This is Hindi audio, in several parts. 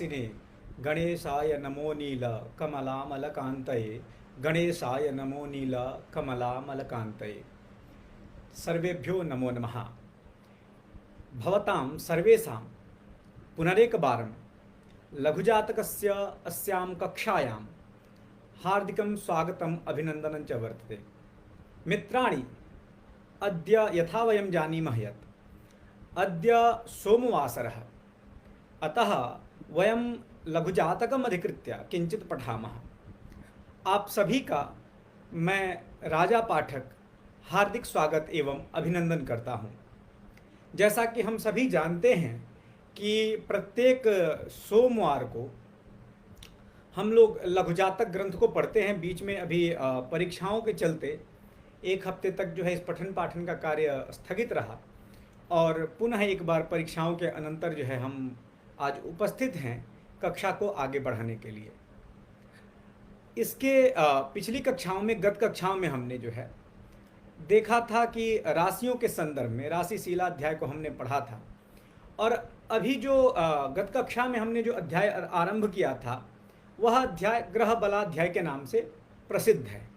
वासिने गणेशाय नमो नील कमलामलकान्तये गणेशाय नमो नील कमलामलकान्तये। सर्वेभ्यो नमो नमः। भवतां सर्वेषां पुनरेकवारं लघुजातकस्य अस्यां कक्षायां हार्दिकं स्वागतम् अभिनन्दनं च वर्तते। मित्राणि, अद्य यथा वयं जानीमः यत् अद्य सोमवासरः, अतः वयं लघुजातकम् अधिकृत्य किंचित पठामः। आप सभी का मैं राजा पाठक हार्दिक स्वागत एवं अभिनंदन करता हूं। जैसा कि हम सभी जानते हैं कि प्रत्येक सोमवार को हम लोग लघुजातक ग्रंथ को पढ़ते हैं। बीच में अभी परीक्षाओं के चलते एक हफ्ते तक जो है इस पठन पाठन का कार्य स्थगित रहा और पुनः एक बार परीक्षाओं के अनंतर जो है हम आज उपस्थित हैं कक्षा को आगे बढ़ाने के लिए। इसके पिछली कक्षाओं में, गत कक्षाओं में हमने जो है देखा था कि राशियों के संदर्भ में राशि शीलाध्याय को हमने पढ़ा था और अभी जो गत कक्षा में हमने जो अध्याय आरंभ किया था वह अध्याय ग्रह बलाध्याय के नाम से प्रसिद्ध है।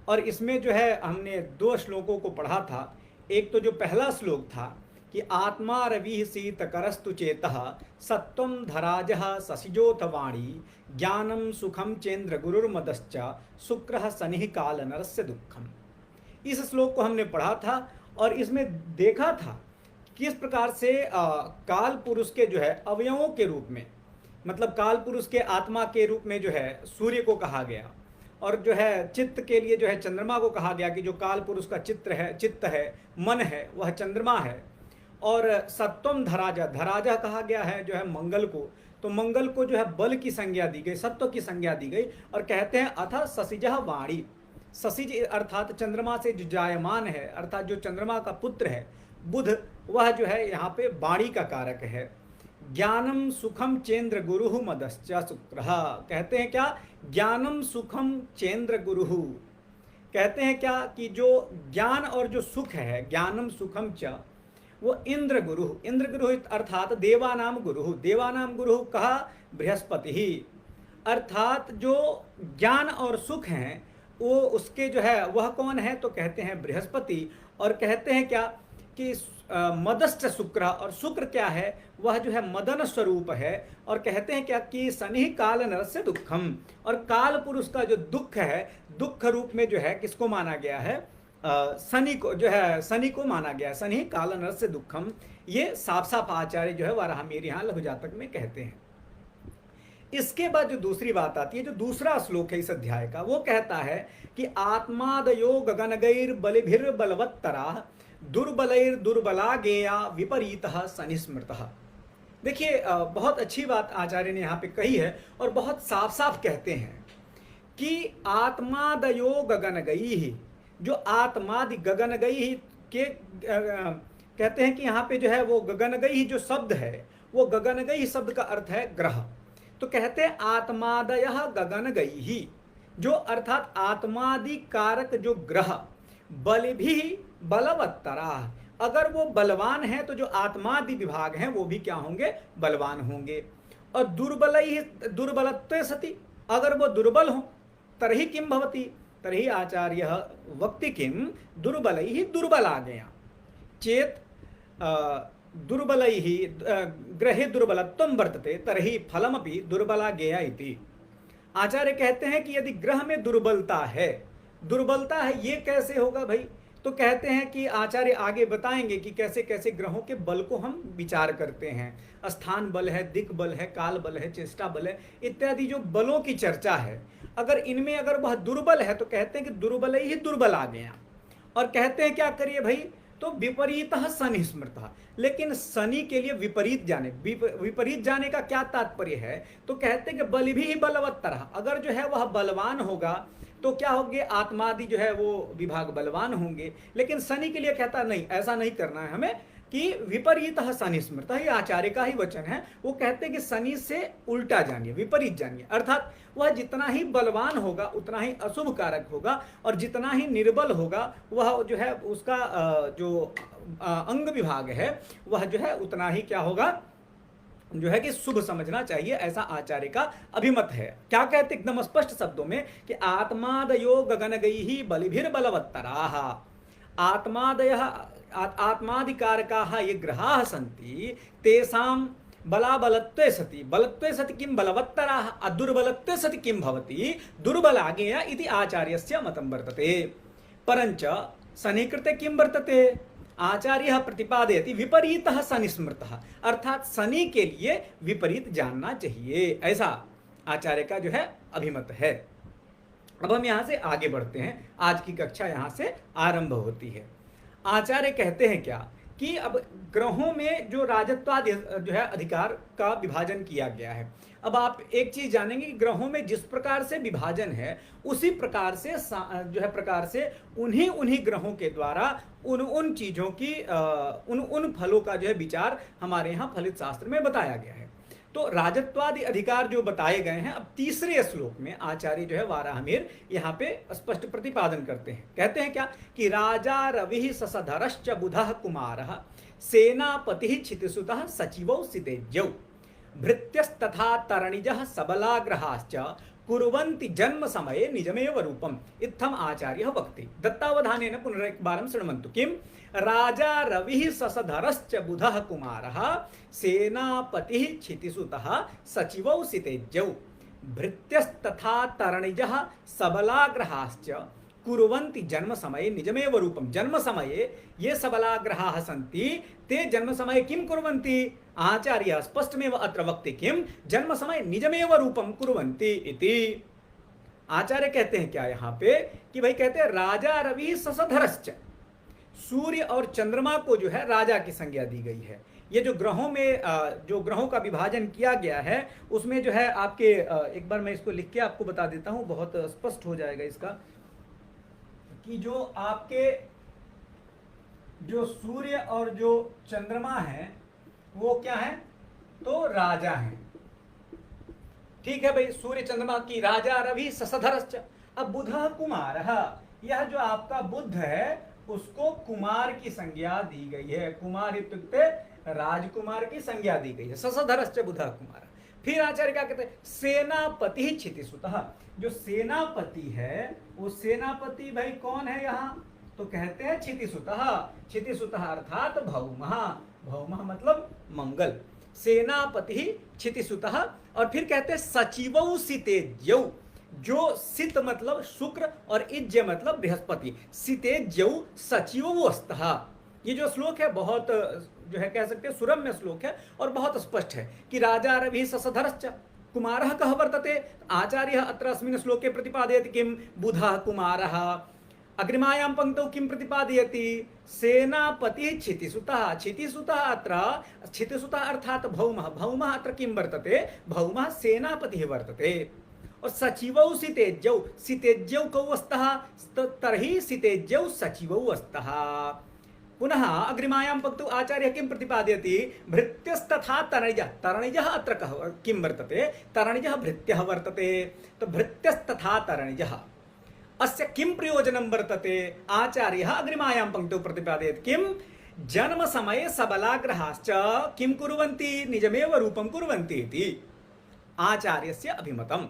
और इसमें जो है हमने 2 श्लोकों को पढ़ा था। एक तो जो पहला श्लोक था कि आत्मा रवि शीतकरस्तु चेतः सत्वं धराजः शशिजोथ वाणी ज्ञानम सुखम चेन्द्र गुरुर्मदश्च शुक्रः शनिः काल नरस्य दुःखम। इस श्लोक को हमने पढ़ा था और इसमें देखा था किस प्रकार से काल पुरुष के जो है अवयवों के रूप में, मतलब काल पुरुष के आत्मा के रूप में जो है सूर्य को कहा गया और जो है चित्त के लिए जो है चंद्रमा को कहा गया कि जो काल पुरुष का चित्त है, मन है, वह चंद्रमा है। और सत्वम धराजा, धराजा कहा गया है जो है मंगल को, तो मंगल को जो है बल की संज्ञा दी गई, सत्व की संज्ञा दी गई। और कहते हैं अथ शशिजः वाणी, शशिज अर्थात चंद्रमा से जो जायमान है, अर्थात जो चंद्रमा का पुत्र है बुध, वह जो है यहाँ पे वाणी का कारक है। ज्ञानम सुखम चेन्द्र गुरुः मदश्च शुक्रः, कहते हैं क्या, ज्ञानम सुखम चेन्द्र गुरुः, कहते हैं क्या कि जो ज्ञान और जो सुख है, ज्ञानम सुखम च, वो इंद्र गुरु, इंद्र गुरु अर्थात देवानाम गुरु, देवानाम गुरु कहा बृहस्पति ही, अर्थात जो ज्ञान और सुख हैं वो उसके जो है वह कौन है, तो कहते हैं बृहस्पति। और कहते हैं क्या कि मदश्च शुक्र, और शुक्र क्या है, वह जो है मदन स्वरूप है। और कहते हैं क्या कि शनि काल नरस्य दुखम, और काल पुरुष का जो दुख है, दुख रूप में जो है किसको माना गया है, शनि को, जो है शनि को माना गया, शनि काल नरस्य दुखम। ये साफ साफ आचार्य जो है वाराहमिहिर यहाँ लघुजातक में कहते हैं। इसके बाद जो दूसरी बात आती है, जो दूसरा श्लोक है इस अध्याय का, वो कहता है कि आत्मादयो गगनगैर बलिभिर बलवत्तरा दुर्बलैर दुर्बला गेया विपरीतः शनि स्मृतः। देखिए बहुत अच्छी बात आचार्य ने यहाँ पे कही है और बहुत साफ साफ कहते हैं कि आत्मादयो गगनगैः, जो आत्मादि गगनगैः के कहते हैं कि यहाँ पे जो है वो गगनगैः जो शब्द है, वो गगनगैः शब्द का अर्थ है ग्रह। तो कहते हैं आत्मादयः गगनगैः, जो अर्थात आत्मादि कारक जो ग्रह बलिभिः बलवत्तरा, अगर वो बलवान है तो जो आत्मादि विभाग हैं वो भी क्या होंगे, बलवान होंगे। और दुर्बलैः दुर्बलत्वे सति, अगर वो दुर्बल हो तर्हि किं भवति, तर्हि आचार्य वक्ति किम दुर्बलैः दुर्बला गया चेत दुर्बलैः ग्रहे दुर्बलत्वं वर्तते तर्हि फलमपि दुर्बला गेया इति। आचार्य कहते हैं कि यदि ग्रह में दुर्बलता है, दुर्बलता है ये कैसे होगा भाई, तो कहते हैं कि आचार्य आगे बताएंगे कि कैसे कैसे ग्रहों के बल को हम विचार करते हैं। स्थान बल है, दिक् बल है, काल बल है, चेष्टा बल है, इत्यादि जो बलों की चर्चा है, अगर इनमें अगर वह दुर्बल है तो कहते हैं कि दुर्बल ही दुर्बल आ गया। और कहते हैं क्या करिए भाई, तो विपरीतः शनि स्मृतः, लेकिन शनि के लिए विपरीत जाने, विपरीत जाने का क्या तात्पर्य है, तो कहते हैं कि बल भी बलवत्तरः, अगर जो है वह बलवान होगा तो क्या होंगे, आत्मादि जो है वो विभाग बलवान होंगे। लेकिन शनि के लिए कहता नहीं, ऐसा नहीं करना है हमें कि विपरीतः शनि स्मृतः, ये आचार्य का ही वचन है। वो कहते हैं कि शनि से उल्टा जानिए, विपरीत जानिए, अर्थात वह जितना ही बलवान होगा उतना ही अशुभ कारक होगा और जितना ही निर्बल होगा वह जो है उसका जो अंग विभाग है वह जो है उतना ही क्या होगा, जो है कि शुभ समझना चाहिए, ऐसा आचार्य का अभिमत है। क्या कहते एकदम स्पष्ट शब्दों में कि आत्मादयो गगनगैहि बलिभिर बलवत्तराः, आत्मादयः आत्मादिकारकाः ये ग्रहाः सन्ति तेषां बलाबलत्वे सति, बलत्वे सति किं बलवत्तराः, अदुर्बलत्वे सति किं भवति दुर्बलाज्ञेय इति आचार्यस्य मतं वर्तते। परञ्च शनि कृते किं वर्तते, आचार्य प्रतिपादयति विपरीतः शनि स्मृतः, अर्थात शनि के लिए विपरीत जानना चाहिए, ऐसा आचार्य का जो है अभिमत है। अब हम यहाँ से आगे बढ़ते हैं, आज की कक्षा यहाँ से आरंभ होती है। आचार्य कहते हैं क्या कि अब ग्रहों में जो राजत्वादि जो है अधिकार का विभाजन किया गया है। अब आप एक चीज जानेंगे कि ग्रहों में जिस प्रकार से विभाजन है उसी प्रकार से जो है प्रकार से उन्हीं ग्रहों के द्वारा उन चीजों की उन फलों का जो है विचार हमारे यहाँ फलित शास्त्र में बताया गया है। तो राजत्वादि अधिकार जो बताए गए हैं, अब तीसरे श्लोक में आचार्य जो है वाराहमिर यहाँ पे स्पष्ट प्रतिपादन करते हैं। कहते हैं क्या कि राजा रवि ससधरश्च बुधः कुमारः सेनापति क्षितिसुतः सचिवौ सितेज्यौ भृत्यस्तथा तरणिजः सबलाग्रहाश्च कुर्वन्ति जन्म समये निजमेव रूपम इत्थम आचार्यः वक्ति। दत्तावधानेन पुनरेकवारं शृण्वन्तु। किं राजा रविः ससधरश्च बुधः कुमारः सेनापतिः क्षितिसुतः सचिवौ सितेज्यौ भृत्यस्तथा तरणिजः सबलाग्रहाश्च कुर्वन्ति जन्म समये निजमेव रूपम। जन्म समये ये सबलाग्रहाः सन्ति ते जन्म समये किं कुर्वन्ति, आचार्य स्पष्टमेव अत्र वक्ति किं जन्म समय निजमेव रूपम कुर्वन्ति इति। आचार्य कहते हैं क्या यहाँ पे कि भाई कहते हैं राजा रवि ससधरश्च, सूर्य और चंद्रमा को जो है राजा की संज्ञा दी गई है। ये जो ग्रहों में जो ग्रहों का विभाजन किया गया है उसमें जो है आपके एक बार मैं इसको लिख के आपको बता देता हूँ, बहुत स्पष्ट हो जाएगा इसका, कि जो आपके जो सूर्य और जो चंद्रमा है वो क्या है, तो राजा है। ठीक है भाई, सूर्य चंद्रमा की राजा रवि ससधरश्च। अब बुधः कुमारः, यह जो आपका बुध है उसको कुमार की संज्ञा दी गई है। कुमार इत्युक्ते राजकुमार की संज्ञा दी गई है। ससधरश्च बुधः कुमार। फिर आचार्य क्या कहते हैं, सेनापति क्षितिसुतः, जो सेनापति है वो सेनापति भाई कौन है यहाँ, तो कहते हैं क्षितिसुतः। क्षितिसुतः अर्थात भौमः, भौमः मतलब मंगल, सेनापति क्षितिसुतः। और फिर कहते हैं सचिवौ सितेज्यौ, जो सित मतलब शुक्र और इज्य मतलब बृहस्पति, सितेज्यौ सचिवौ अस्तः। ये जो श्लोक है बहुत जो है कह सकते हैं सुरम्य श्लोक है और बहुत स्पष्ट है कि राजा रवि ससधरश्च कुमारः कः वर्तते। आचार्य अत्र अस्मिन् श्लोके प्रतिपादयति किं बुधः कुमारः। अग्रिमायां पंक्तौ किं प्रतिपादयति, सेनापतिः क्षितिसुतः। क्षितिसुतः अत्र क्षितिसुतः अर्थात भौमः, भौमः अत्र किं वर्तते, भौमः सेनापतिः वर्तते। और सचिवौ सितेज्यौ, सितेज्यौ कौ अस्तः, तर्हि सितेज्यौ सचिवौ अस्तः। पुनः अग्रिमायां पंक्तौ आचार्य किं प्रतिपादयति, भृत्यस्तथा तरणिजः। तरणिजः अत्र कः किं वर्तते, तरणिजः भृत्यः वर्तते। तो भृत्यस्तथा तरणिजः अस्य किं प्रयोजनं वर्तते, आचार्यः अग्रिमायां पंक्तौ प्रतिपादयति किं जन्म समये सबलाग्रहाश्च किं कुर्वन्ति, निजमेव रूपं कुर्वन्ति इति आचार्यस्य अभिमतम्।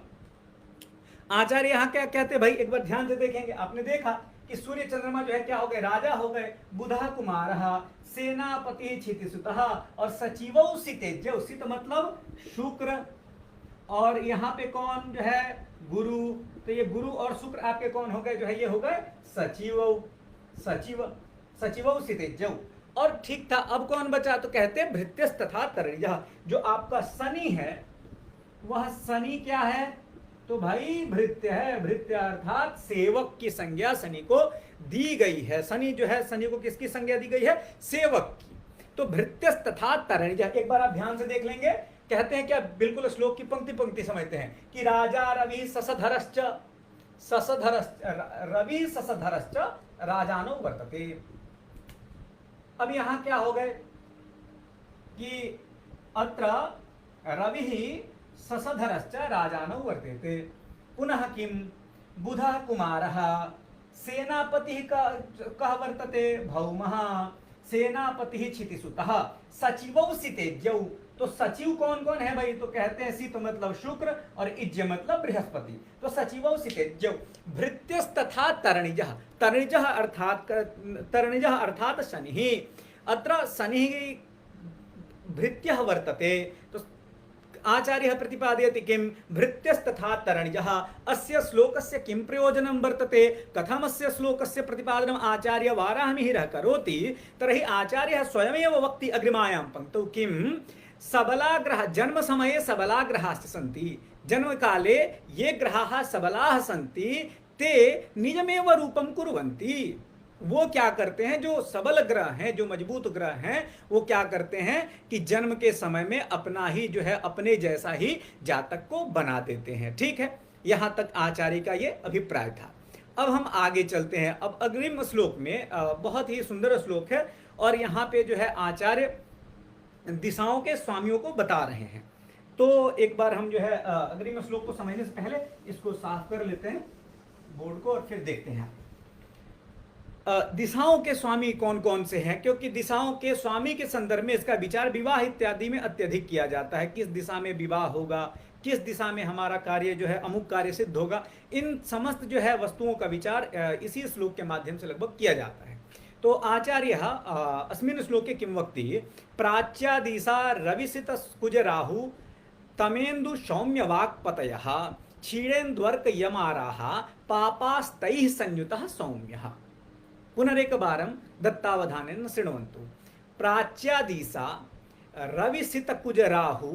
आचार्य यहाँ क्या कहते हैं भाई, एक बार ध्यान से देखेंगे। आपने देखा कि सूर्य चंद्रमा जो है क्या हो गए, राजा हो गए, बुधः कुमारः, सेनापति क्षितिसुतः और सचिवौ सितेज्यौ। सित मतलब शुक्र और यहाँ पे कौन जो है गुरु, तो ये गुरु और शुक्र आपके कौन हो गए, जो है ये हो गए सचिवौ, सचिवौ सितेज्यौ। और ठीक था, अब कौन बचा, तो कहते हैं भृत्यस्तथा तरणिजः। जो आपका शनि है वह शनि क्या है, तो भाई भृत्य है। भृत्य अर्थात सेवक की संज्ञा शनि को दी गई है। शनि जो है, शनि को किसकी संज्ञा दी गई है, सेवक की। तो भृत्यस्तथा तरणिजः, एक बार आप ध्यान से देख लेंगे। कहते हैं क्या, बिल्कुल श्लोक की पंक्ति पंक्ति समझते हैं कि राजा रवि ससधरश्च, रवि ससधरश्च राजानो वर्तते। अब यहां क्या हो गए कि अत्र रवि ससधरश्च राजानो वर्तेते। पुनः किं बुधः कुमारः, सेनापतिः कः वर्तते, भौमः, सेनापतिः क्षितिसुतः, सचिवौ सितेज्यौ तो सचिव कौन कौन है भाई? तो कहते हैं सित मतलब शुक्र और इज्य मतलब बृहस्पति। तो सचिवौ सितेज्यौ भृत्यस्तथा तरणिजः। तरणिजः अर्थात शनिः। अत्र शनिः भृत्यः वर्तते। तो आचार्यः प्रतिपादयति किं भृत्यस्तथा तरणिजः। अस्य श्लोकस्य किं प्रयोजनं वर्तते, कथमस्य श्लोकस्य प्रतिपादनम् आचार्य वाराहमिहिरः करोति, तर्हि आचार्यः स्वयमेव वक्ति अग्रिमायां पङ्क्तौ किं सबलाग्रह जन्म समये सबलाग्रहाश्च सन्ति। जन्म काले ये ग्रहाः सबलाः सन्ति ते निजमेव रूपं कुर्वन्ति। वो क्या करते हैं, जो सबल ग्रह हैं, जो मजबूत ग्रह हैं, वो क्या करते हैं कि जन्म के समय में अपना ही जो है अपने जैसा ही जातक को बना देते हैं। ठीक है, यहां तक आचार्य का ये अभिप्राय था। अब हम आगे चलते हैं। अब अग्रिम श्लोक में बहुत ही सुंदर श्लोक है और यहाँ पे जो है आचार्य दिशाओं के स्वामियों को बता रहे हैं। तो एक बार हम जो है अग्रिम श्लोक को समझने से पहले इसको साफ कर लेते हैं बोर्ड को और फिर देखते हैं दिशाओं के स्वामी कौन कौन से हैं, क्योंकि दिशाओं के स्वामी के संदर्भ में इसका विचार विवाह इत्यादि में अत्यधिक किया जाता है। किस दिशा में विवाह होगा, किस दिशा में हमारा कार्य जो है अमुक कार्य सिद्ध होगा, इन समस्त जो है वस्तुओं का विचार इसी श्लोक के माध्यम से लगभग किया जाता है। तो आचार्य अस्मिन् श्लोके किं वक्ति, प्राच्यादिशा रविसित कुज राहु तमेन्दु सौम्य वाक्पतयः क्षीणेन्द्वर्क यमाराः पापास्तैः संयुतः सौम्यः। पुनरेक बारं दत्तावधानेन शृण्वन्तु। प्राच्यादिशा रविसित कुज राहु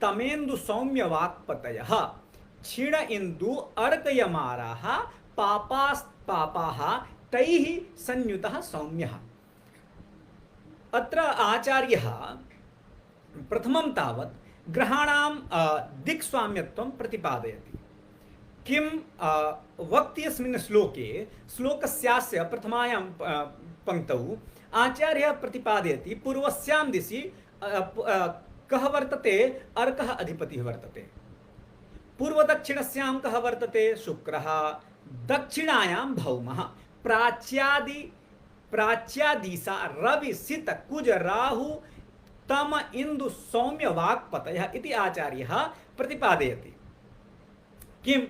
तमेन्दु सौम्य वाक्पतयः क्षीण इंदु अर्क यमाराः पापाः तैः संयुतः सौम्यः। अत्र आचार्यः प्रथमं तावत् ग्रहाणां दिक्स्वाम्यत्वं प्रतिपादयति। किं वक्ति अस्मिन् श्लोके, श्लोकस्यास्य प्रथमायां पङ्क्तौ आचार्यः प्रतिपादयति पूर्वस्यां दिशि कः वर्तते, अर्कः अधिपतिः वर्तते। पूर्वदक्षिणस्यां कः वर्तते, शुक्रः। दक्षिणायां भौमः। प्राच्यादिशा रवि सित कुज राहु तम इंदु सौम्य वाक्पतयः इति आचार्यः प्रतिपादयति। किं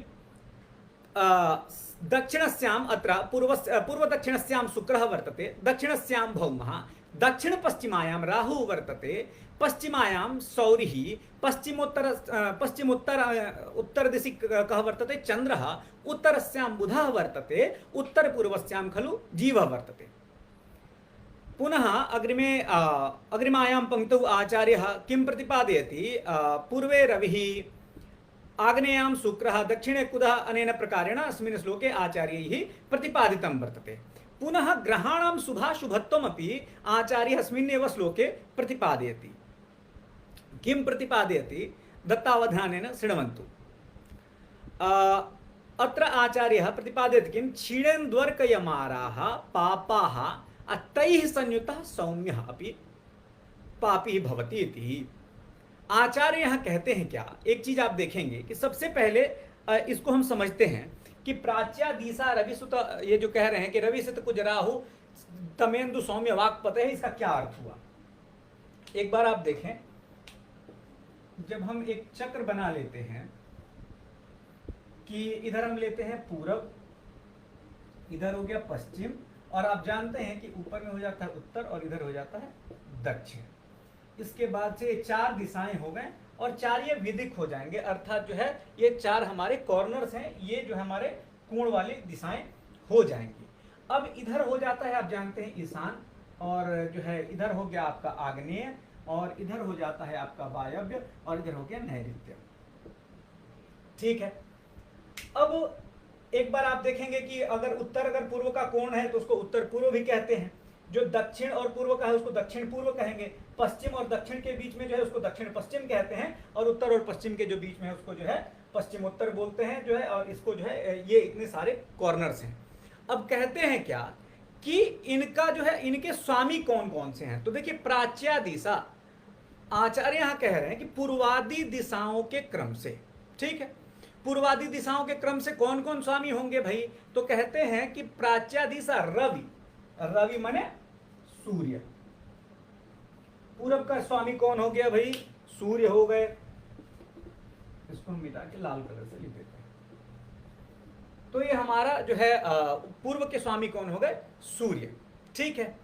दक्षिणस्याम् अत्र पूर्वदक्षिणस्यां शुक्रः वर्तते, दक्षिणस्यां भौमः, दक्षिण पश्चिमायां राहुः वर्तते, पश्चिमायां सौरिः, उत्तर दिशि कः वर्तते, चन्द्रः, उत्तरस्यां बुधः वर्तते, उत्तर पूर्वस्यां खलु जीवः वर्तते। पुनः अग्रिमायां पङ्क्तौ आचार्यः किं प्रतिपादयति, पूर्वे रविः, आग्नेयां शुक्रः, दक्षिणे कुधः, अनेन प्रकारेण अस्मिन् श्लोके आचार्यैः प्रतिपादितं वर्तते। पुनः ग्रहाणां शुभाशुभत्वमपि आचार्यः अस्मिन्नेव श्लोके प्रतिपादयति। किं प्रतिपादयति, दत्तावधानेन शृण्वन्तु। अत्र आचार्यः प्रतिपादयति किं, क्षीणेन्द्वर्कयमाराः पापाः तैः संयुतः सौम्यः अपि पापी भवति इति। आचार्य यहाँ कहते हैं क्या, एक चीज आप देखेंगे कि सबसे पहले इसको हम समझते हैं कि प्राच्यादिशा रविसुत, ये जो कह रहे हैं कि रविसुत कुज राहु तमेन्दु सौम्य वाक्पतयः, इसका क्या अर्थ हुआ। एक बार आप देखें, जब हम एक चक्र बना लेते हैं कि इधर हम लेते हैं पूरब, इधर हो गया पश्चिम, और आप जानते हैं कि ऊपर में हो जाता है उत्तर और इधर हो जाता है दक्षिण। इसके बाद से ये चार दिशाएं हो गए और चार ये विदिक हो जाएंगे, अर्थात जो है ये चार हमारे कॉर्नर्स हैं, ये जो हमारे कोण वाली दिशाएं हो जाएंगी। अब इधर हो जाता है, आप जानते हैं ईशान, और जो है इधर हो गया आपका आग्नेय, और इधर हो जाता है आपका वायव्य, और इधर हो गया नैऋत्य। ठीक है, अब एक बार आप देखेंगे कि अगर पूर्व का कोण है तो उसको उत्तर पूर्व भी कहते हैं, जो दक्षिण और पूर्व का है उसको दक्षिण पूर्व कहेंगे, पश्चिम और दक्षिण के बीच में जो है उसको दक्षिण पश्चिम कहते हैं, और उत्तर और पश्चिम के जो बीच में है उसको जो है पश्चिम उत्तर बोलते हैं जो है, और इसको जो है ये इतने सारे कॉर्नर्स हैं। अब कहते हैं क्या कि इनका जो है इनके स्वामी कौन कौन से हैं। तो देखिए, प्राच्या दिशा, आचार्य यहाँ कह रहे हैं कि पूर्वादि दिशाओं के क्रम से, ठीक है, पूर्वादि दिशाओं के क्रम से कौन कौन स्वामी होंगे भाई। तो कहते हैं कि प्राच्या दिशा रवि, रवि माने सूर्य। पूरब का स्वामी कौन हो गया भाई, सूर्य हो गए, इसको हम मिटा के लाल कलर से लिख देते हैं। तो ये हमारा जो है पूर्व के स्वामी कौन हो गए? सूर्य। ठीक है,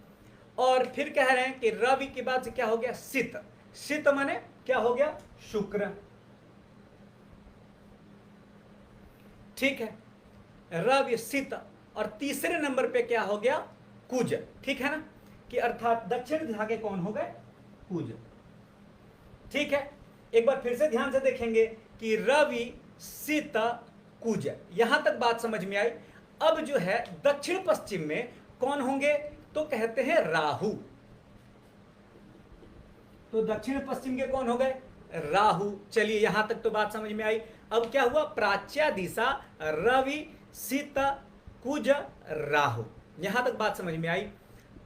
और फिर कह रहे हैं कि रवि के बाद से क्या हो गया? सित। सित माने क्या हो गया? शुक्र। ठीक है, रवि सित, और तीसरे नंबर पे क्या हो गया? कुज। ठीक है ना, कि अर्थात दक्षिण दिशा के कौन हो गए? कुज। ठीक है, एक बार फिर से ध्यान से देखेंगे कि रवि सित कुज, यहां तक बात समझ में आई। अब जो है दक्षिण पश्चिम में कौन होंगे? तो कहते हैं राहु। तो दक्षिण पश्चिम के कौन हो गए? राहु। चलिए यहां तक तो बात समझ में आई। अब क्या हुआ? प्राच्या दिशा रवि सित कुज राहु, यहां तक बात समझ में आई।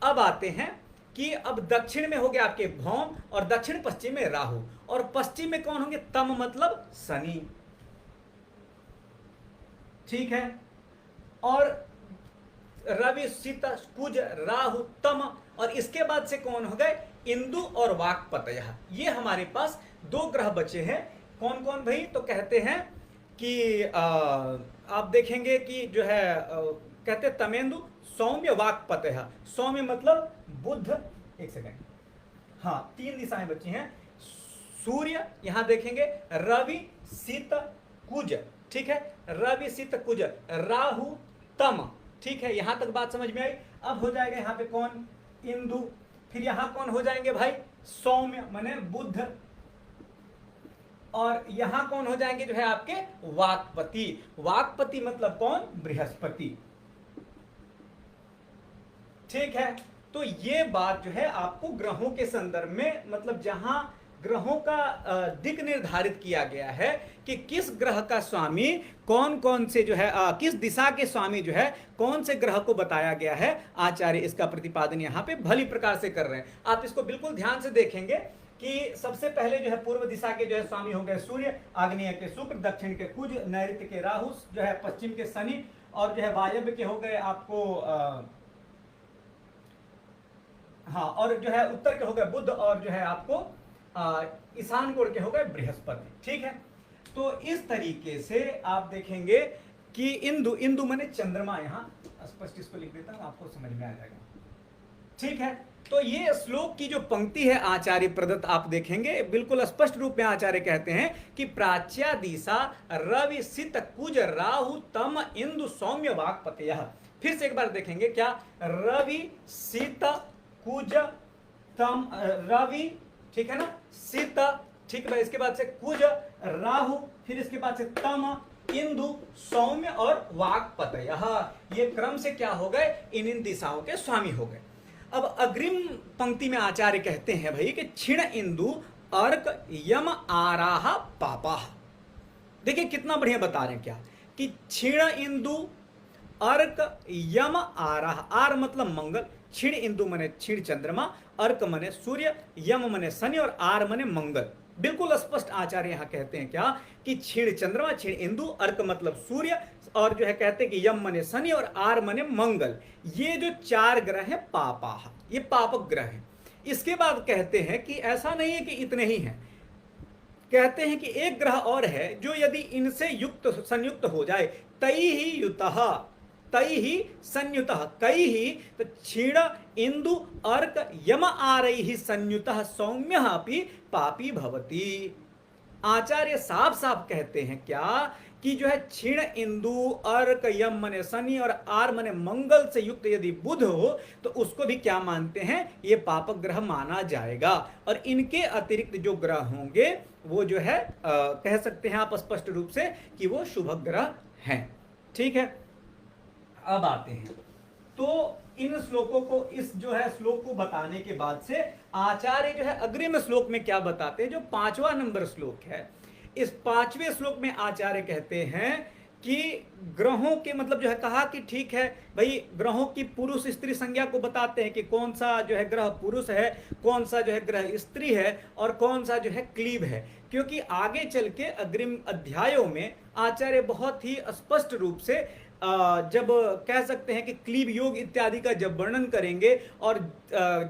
अब आते हैं कि अब दक्षिण में हो गया आपके भौम, और दक्षिण पश्चिम में राहु, और पश्चिम में कौन होंगे? तम मतलब शनि। ठीक है, और रवि सित कुज राहु तम, और इसके बाद से कौन हो गए? इंदु और वाक्पतय। ये हमारे पास दो ग्रह बचे हैं। कौन कौन भाई? तो कहते हैं कि आप देखेंगे कि जो है कहते तमेंदु सौम्य वाक्पतय। सौम्य मतलब बुध। एक सेकंड, हाँ, तीन दिशाएं बची हैं। सूर्य, यहां देखेंगे रवि सित कुज। ठीक है, रवि सित कुज राहु तम। ठीक है, यहां तक बात समझ में आई। अब हो जाएगा यहां पे कौन? इंदु। फिर यहां कौन हो जाएंगे भाई? सौम्य माने बुध, और यहां कौन हो जाएंगे? जो है आपके वाक्पति। वाक्पति मतलब कौन? बृहस्पति। ठीक है, तो ये बात जो है आपको ग्रहों के संदर्भ में, मतलब जहां ग्रहों का दिक् निर्धारित किया गया है कि किस ग्रह का स्वामी कौन कौन से जो है किस दिशा के स्वामी जो है कौन से ग्रह को बताया गया है, आचार्य इसका प्रतिपादन यहाँ पे भली प्रकार से कर रहे हैं। आप इसको बिल्कुल ध्यान से देखेंगे कि सबसे पहले जो है पूर्व दिशा के जो है स्वामी हो गए सूर्य, आग्नेय के शुक्र, दक्षिण के कुज, नैऋत्य के राहु, जो है पश्चिम के शनि, और जो है वायव्य के हो गए आपको हाँ, और जो है उत्तर के हो गए बुध, और जो है आपको ईशान कोण के हो गए बृहस्पति। ठीक है, तो इस तरीके से आप देखेंगे कि इंदु, इंदु माने चंद्रमा, यहाँ स्पष्ट इसको लिख देता हूं, आपको समझ में आ जाएगा। ठीक है, तो ये श्लोक की जो पंक्ति है आचार्य प्रदत्त, आप देखेंगे बिल्कुल स्पष्ट रूप में आचार्य कहते हैं कि प्राच्या दिशा रवि सित कुज राहु तम इंदु सौम्य वाक्पतयः। फिर से एक बार देखेंगे, क्या? रवि सित कुज तम, रवि, ठीक है ना, सित, ठीक है, इसके बाद से कुज राहु, फिर इसके बाद से तम इंदु सौम्य और वाक्पतयः। ये क्रम से क्या हो गए? इन दिशाओं के स्वामी हो गए। अब अग्रिम पंक्ति में आचार्य कहते हैं भाई कि क्षीण इंदु अर्क यम आराह पापाह। देखिए कितना बढ़िया बता रहे हैं, क्या कि क्षीण इंदु अर्क यम आराह, आर मतलब मंगल, क्षीण इंदु मने क्षीण चंद्रमा, अर्क मने सूर्य, यम मने शनि, और आर मने मंगल। बिल्कुल स्पष्ट आचार्य यहाँ कहते हैं क्या कि क्षीण चंद्रमा, क्षीण इंदु, अर्क मतलब सूर्य, और जो है कहते हैं कि यम मने शनि और आर मने मंगल। ये जो चार ग्रह हैं पापाह, ये पापक ग्रह हैं। इसके बाद कहते हैं कि ऐसा नहीं है कि इतने ही हैं, कहते हैं कि एक ग्रह और है जो यदि इनसे युक्त संयुक्त हो जाए, तई ही युतः, तई ही संयुतः, कई ही, तो क्षीण इंदु अर्क यम आरैः संयुतः सौम्यः अपि पापी भवति। आचार्य साफ साफ कहते हैं क्या कि जो है क्षीण इंदु अर्क यम मने शनि और आर मने मंगल से युक्त यदि बुध हो तो उसको भी क्या मानते हैं? ये पापक ग्रह माना जाएगा। और इनके अतिरिक्त जो ग्रह होंगे वो जो है कह सकते हैं आप स्पष्ट रूप से कि वो शुभ ग्रह हैं। ठीक है, अब आते हैं तो इन श्लोकों को, इस जो है श्लोक को बताने के बाद से आचार्य जो है अग्रिम श्लोक में क्या बताते हैं, जो 5वां नंबर श्लोक है, इस 5वें श्लोक में आचार्य कहते हैं कि ग्रहों के मतलब जो है कहा कि ठीक है भाई, ग्रहों की पुरुष स्त्री संज्ञा को बताते हैं कि कौन सा जो है ग्रह पुरुष है, कौन सा जो है ग्रह स्त्री है, और कौन सा जो है क्लीब है। क्योंकि आगे चल के अग्रिम अध्यायों में आचार्य बहुत ही स्पष्ट रूप से जब कह सकते हैं कि क्लीब योग इत्यादि का जब वर्णन करेंगे और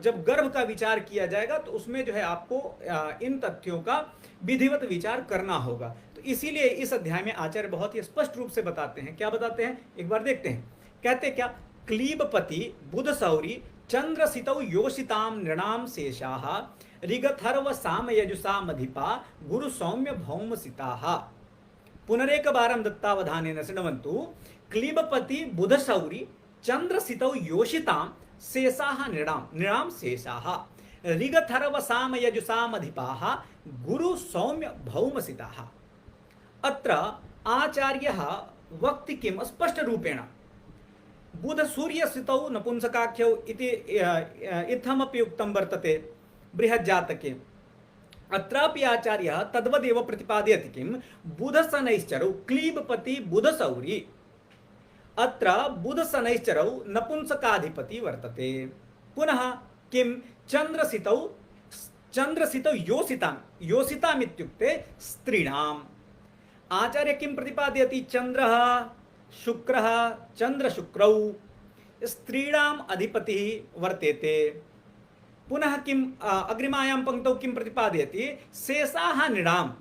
जब गर्भ का विचार किया जाएगा तो उसमें जो है आपको इन तथ्यों का विधिवत विचार करना होगा। तो इसीलिए इस अध्याय में आचार्य बहुत ही स्पष्ट रूप से बताते हैं। क्या बताते हैं, एक बार देखते हैं। कहते क्या, क्लीबपति बुध सौरी चंद्रसितौ योषिताम नृणाम शेषाः ऋगथर्व साम यजुषामधिपा गुरु सौम्य भौमसिताः। पुनरेकवारं दत्तावधानेन शृण्वन्तु। क्लीबपति बुधशौरी चंद्रसितौ योषितां शेषाः नृणां शेषाः ऋगथर्वसाम यजुषामधिपाः गुरु सौम्य भौमसिताः। अत्र आचार्यः वक्ति किं स्पष्ट रूपेण बुध सूर्य स्थितौ नपुंसकाख्यौ इति इत्थमपि उक्तं वर्तते बृहज्जातके। अत्रापि आचार्यः तद्वदेव प्रतिपादयति किं बुध शनैश्चरौ क्लीबपति बुध सौरी। अत्र बुध शनैश्चरौ नपुंसकाधिपति वर्तते। पुनः किं चंद्रसितौ योषिताम् इत्युक्ते स्त्रीणाम्। आचार्य किं प्रतिपादयति, चंद्रः शुक्रः चंद्रशुक्रौ स्त्रीणाम् अधिपतिः वर्तेते। पुनः किम अग्रिमायां पंक्तौ किम प्रतिपादयति, शेषाः नृणाम।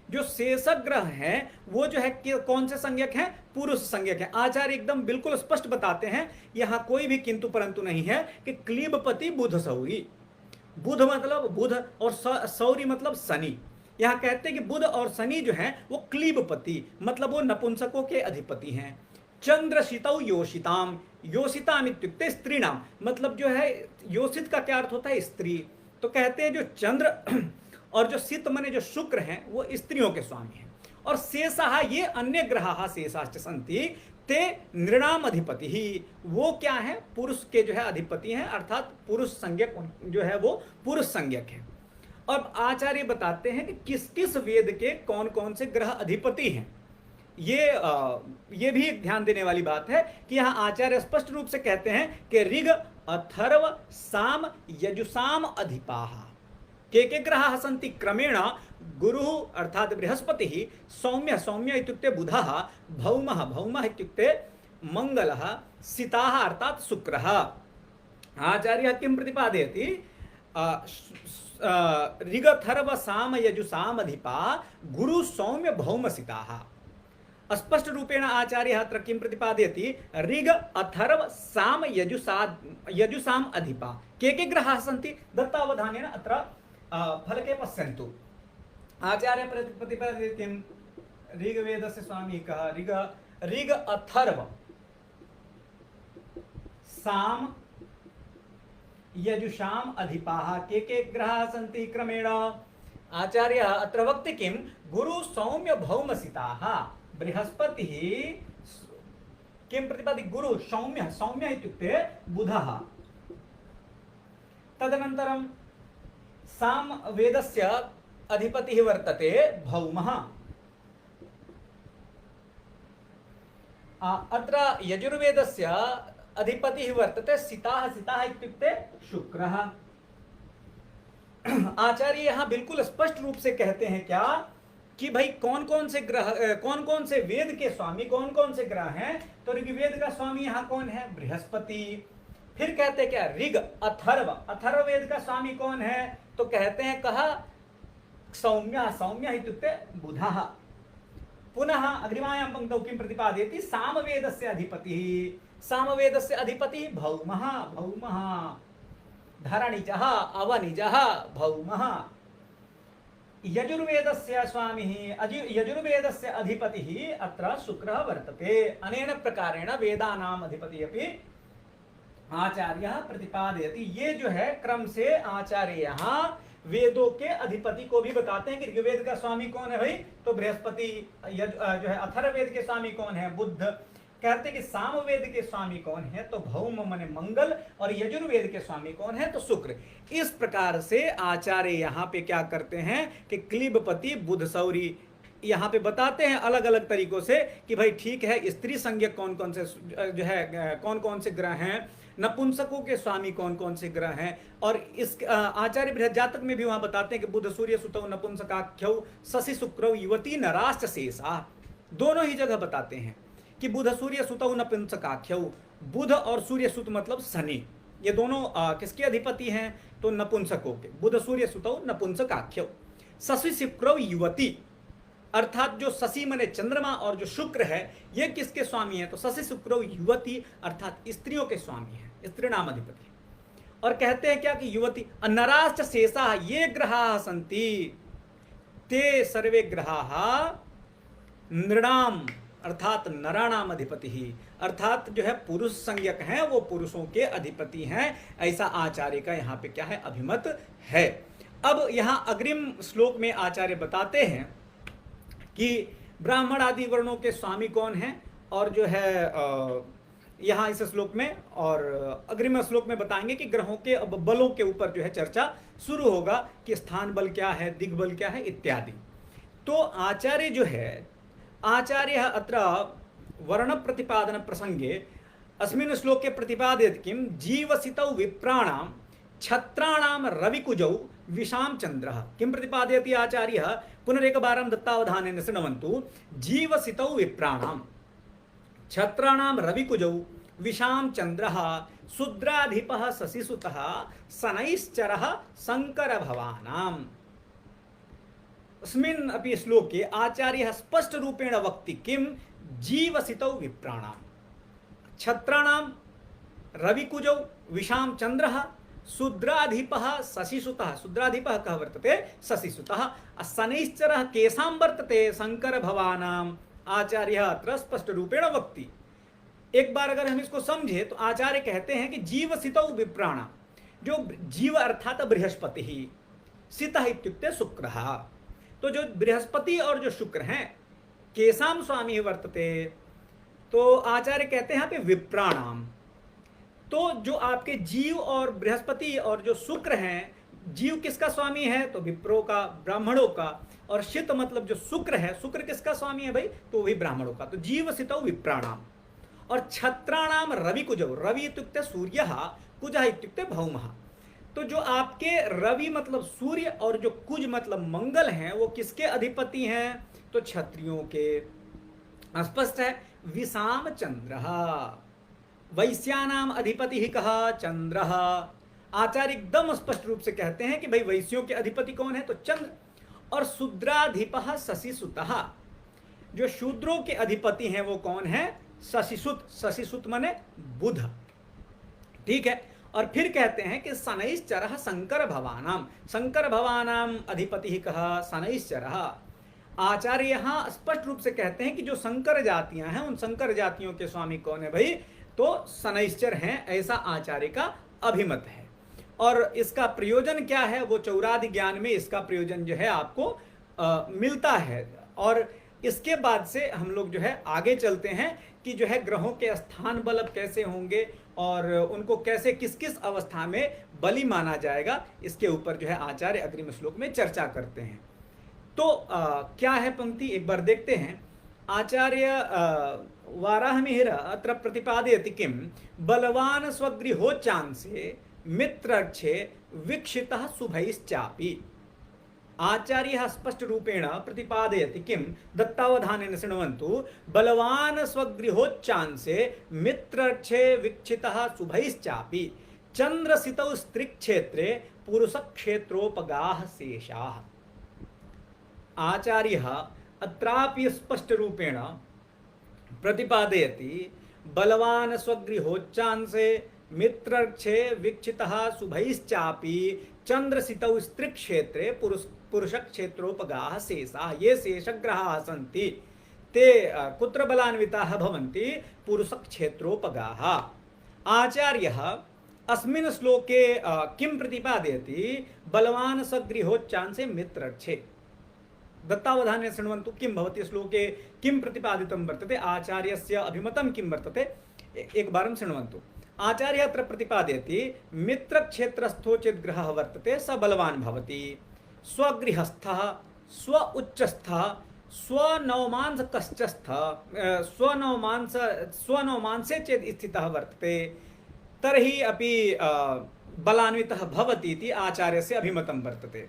जो शेषग्रह है वो जो है कौन से संज्ञक है, पुरुष संज्ञक है। आचार्य एकदम बिल्कुल स्पष्ट बताते हैं, यहाँ कोई भी किंतु परंतु नहीं है कि क्लीबपति बुध सौरी। बुध मतलब बुध और सौरी मतलब शनि। यहाँ कहते हैं कि बुध और शनि जो है वो क्लीबपति मतलब वो नपुंसकों के अधिपति हैं। चंद्रशितौ योषिताम, योषिताम इत्युक्ते स्त्रीणाम मतलब जो है योषित का क्या अर्थ होता है, स्त्री। तो कहते हैं जो चंद्र और जो सित मने जो शुक्र हैं वो स्त्रियों के स्वामी हैं। और शेषाः ये अन्य ग्रहाः शेषाश्च सन्ति ते नृणाम अधिपति ही, वो क्या है, पुरुष के जो है अधिपति हैं, अर्थात पुरुष संज्ञक जो है वो पुरुष संज्ञक है। अब आचार्य बताते हैं कि किस किस वेद के कौन कौन से ग्रह अधिपति हैं। ये भी एक ध्यान देने वाली बात है कि यहाँ आचार्य स्पष्ट रूप से कहते हैं कि ऋग अथर्व साम यजुषाम अधिपाः के ग्रहाः सन्ति क्रमेण गुरु अर्थात बृहस्पति सौम्य सौम्य इत्युक्ते बुधः भौमः भौमः इत्युक्ते मंगलः सिताः अर्थात शुक्रः। आचार्य किं प्रतिपादयति, ऋगथर्व साम यजुषाम अधिपा गुरु सौम्य भौमसिताः। स्पष्ट रूपेण आचार्य अत्र किं प्रतिपादयति, ऋग अथर्व साम यजुषाम अधिपा के ग्रहाः सन्ति दत्तावधानेन अत्र फलके पश्यन्तु। आचार्य प्रतिपादयति किं, ऋग्वेदस्य स्वामी कः, ऋग अथर्व साम यजुषाम अधिपाः के ग्रहाः सन्ति क्रमेण। आचार्य अत्र वक्ति किं, गुरु सौम्य भौमसिताः। बृहस्पति किं प्रतिपादि, गुरु सौम्य सौम्य इत्युक्ते बुधः। तदनन्तरं साम वेदस्य अधिपतिः वर्तते भौमः। अत्र यजुर्वेदस्य अधिपतिः वर्तते सिताः, सिताः इत्युक्ते शुक्रः। आचार्य यहाँ बिल्कुल स्पष्ट रूप से कहते हैं क्या कि भाई कौन कौन से ग्रह, कौन कौन से वेद के स्वामी कौन कौन से ग्रह हैं। तो ऋग्वेद का स्वामी यहाँ कौन है, बृहस्पति। फिर कहते हैं क्या, ऋग अथर्व, अथर्ववेद का स्वामी कौन है, तो कहते हैं कहा सौम्य सौम्य इत्युक्ते बुधः। पुनः अग्रिमायां पंक्तौ किं प्रतिपादयति, सामवेदस्य अधिपतिः, सामवेदस्य अधिपतिः भौमः, भौमः धरणिजः अवनिजः भौमः। यजुर्वेदस्य स्वामिः यजुर्वेदस्य अधिपतिः अत्र शुक्रः वर्तते। अनेन प्रकारेण वेदानाम् अधिपतिः अपि आचार्यः प्रतिपादयति। ये जो है क्रम से आचार्य यहाँ वेदों के अधिपति को भी बताते हैं कि ऋग्वेद का स्वामी कौन है भाई, तो बृहस्पति। जो है अथर्ववेद के स्वामी कौन है, बुध। कहते हैं कि सामवेद के स्वामी कौन है, तो भौम माने मंगल, और यजुर्वेद के स्वामी कौन है, तो शुक्र। इस प्रकार से आचार्य यहाँ पे क्या करते हैं कि क्लीबपति बुध सौरी यहाँ पे बताते हैं अलग अलग तरीकों से कि भाई ठीक है, स्त्री संज्ञक कौन कौन से जो है कौन कौन से ग्रह हैं, नपुंसकों के स्वामी कौन कौन से ग्रह हैं। और इस आचार्य बृहज्जातक में भी वहां बताते हैं कि बुध सूर्य सुतौ नपुंसकाख्यौ शशि शुक्रौ युवती नराश्च शेषा, दोनों ही जगह बताते हैं कि बुध सूर्य सुतौ नपुंसकाख्यौ, बुध और सूर्य सुत मतलब शनि, ये दोनों किसके अधिपति हैं, तो नपुंसकों के। बुध सूर्य सुतौ नपुंसकाख्यौ। शशि शुक्रौ युवती, अर्थात जो शशि मने चंद्रमा और जो शुक्र है ये किसके स्वामी है, तो शशि शुक्रौ युवती अर्थात स्त्रियों के स्वामी है, स्त्री नाम अधिपति। और कहते हैं क्या कि युवती नराश्च शेषा ये ग्रहाः सन्ति ते सर्वे ग्रहाः नृणाम अर्थात नराणाम अधिपति ही, अर्थात जो है पुरुष संज्ञक हैं, वो पुरुषों के अधिपति हैं, ऐसा आचार्य का यहाँ पे क्या है, अभिमत है। अब यहाँ अग्रिम श्लोक में आचार्य बताते हैं कि ब्राह्मण आदि वर्णों के स्वामी कौन हैं, और जो है यहाँ इस श्लोक में और अग्रिम श्लोक में बताएंगे कि ग्रहों के अब बलों के ऊपर जो है चर्चा शुरू होगा कि स्थान बल क्या है, दिग्बल क्या है इत्यादि। तो आचार्य जो है, आचार्य अत्र वर्ण प्रतिपादन प्रसंगे अस्मिन् श्लोके प्रतिपादयति किं जीवसितौ विप्राणां छत्राणां रविकुजौ विशाम चंद्रः। किं प्रतिपादयति आचार्यः, पुनरेकवारं दत्तावधानेन शृण्वन्तु। जीवसितौ विप्राणां छत्राणां रविकुजौ विशाम चंद्रः शूद्राधिपः शशिसुतः शनैश्चरः शंकरभवानाम्। अस्मिन् अपि श्लोके आचार्यः स्पष्ट रूपेण वक्ति किं जीवसितौ विप्राणां छत्राणां रविकुजौ विशाम चंद्रः शूद्राधिपः शशिसुतः, शूद्राधिपः कः वर्तते, शशिसुतः, शनैश्चरः केषां वर्तते, शंकरभवानाम्। आचार्यः अत्र स्पष्ट रूपेण वक्ति। एक बार अगर हम इसको समझे तो आचार्य कहते हैं कि जीवसितौ विप्राणां, जो जीव अर्थात बृहस्पति ही, सितः इत्युक्ते शुक्रः, तो जो बृहस्पति और जो शुक्र हैं केसाम स्वामी वर्तते, तो आचार्य कहते हैं यहाँ पे विप्राणाम। तो जो आपके जीव और बृहस्पति और जो शुक्र हैं, जीव किसका स्वामी है, तो विप्रों का, ब्राह्मणों का, और शित मतलब जो शुक्र है, शुक्र किसका स्वामी है भाई, तो वही ब्राह्मणों का। तो जीव सितौ विप्राणाम। और छत्राणाम रवि कुजौ, रवि इत्युक्ते सूर्यः, कुजः इत्युक्ते भौमः। तो जो आपके रवि मतलब सूर्य और जो कुज मतलब मंगल हैं, वो किसके अधिपति हैं, तो क्षत्रियों के। स्पष्ट है। विषाम चंद्रः, वैश्यानाम अधिपति ही कहा चंद्रः। आचार्य एकदम स्पष्ट रूप से कहते हैं कि भाई वैश्यों के अधिपति कौन है, तो चंद्र। और शूद्राधिपः शशिसुतः, जो शूद्रों के अधिपति हैं वो कौन है, शशिसुत। शशिसुत माने बुध, ठीक है। और फिर कहते हैं कि शनैश्चरः शंकर भवानाम, शंकर भवानाम अधिपति ही कहा शनैश्चरः। आचार्य यहाँ स्पष्ट रूप से कहते हैं कि जो शंकर जातियां हैं उन शंकर जातियों के स्वामी कौन है भाई, तो शनैश्चर हैं, ऐसा आचार्य का अभिमत है। और इसका प्रयोजन क्या है, वो चौरादि ज्ञान में इसका प्रयोजन जो है आपको मिलता है। और इसके बाद से हम लोग जो है आगे चलते हैं कि जो है ग्रहों के स्थान बल कैसे होंगे और उनको कैसे किस किस अवस्था में बलि माना जाएगा, इसके ऊपर जो है आचार्य अग्रिम श्लोक में चर्चा करते हैं। तो क्या है पंक्ति, एक बार देखते हैं। आचार्य वाराहमिहिर अत्र प्रतिपादयति किं बलवान स्वगृहोच्चांसे मित्रक्षे वीक्षितः शुभैश्चापि। आचार्यः स्पष्ट रूपेण प्रतिपादयति किं दत्तावधानेन शृण्वन्तु। बलवान स्वगृहोच्चांसे मित्रक्षे वीक्षितः शुभैश्चापि चंद्रसितौ स्त्रीक्षेत्रे पुरुषक्षेत्रोपगाः शेषाः। आचार्यः अत्रापि स्पष्ट रूपेण प्रतिपादयति बलवान स्वगृहोच्चांसे मित्रक्षे वीक्षितः शुभैश्चापि चंद्रसितौ स्त्रीक्षेत्रे पुरुषक्षेत्रोपगाः शेषाः। ये शेषग्रहाः सन्ति ते कुत्र बलान्विताः भवन्ति, पुरुषक्षेत्रोपगाः। आचार्यः अस्मिन् श्लोके किं प्रतिपादयति, बलवान स्वगृहोच्चांसे मित्रक्षे। दत्तावधानेन शृण्वन्तु किं भवति श्लोके किं प्रतिपादितं वर्तते, आचार्यस्य अभिमतं किं वर्तते, एक बारं शृण्वन्तु। आचार्य अत्र प्रतिपादयति मित्रक्षेत्रस्थो चेत् ग्रहः वर्तते स बलवान् भवति, स्वगृहस्थः, स्व उच्चस्थः, स्वनवमांसकश्चस्थः, स्वनवमांसे चेत् स्थितः वर्तते तर्हि अपि बलान्वितः भवति इति आचार्यस्य अभिमतं वर्तते।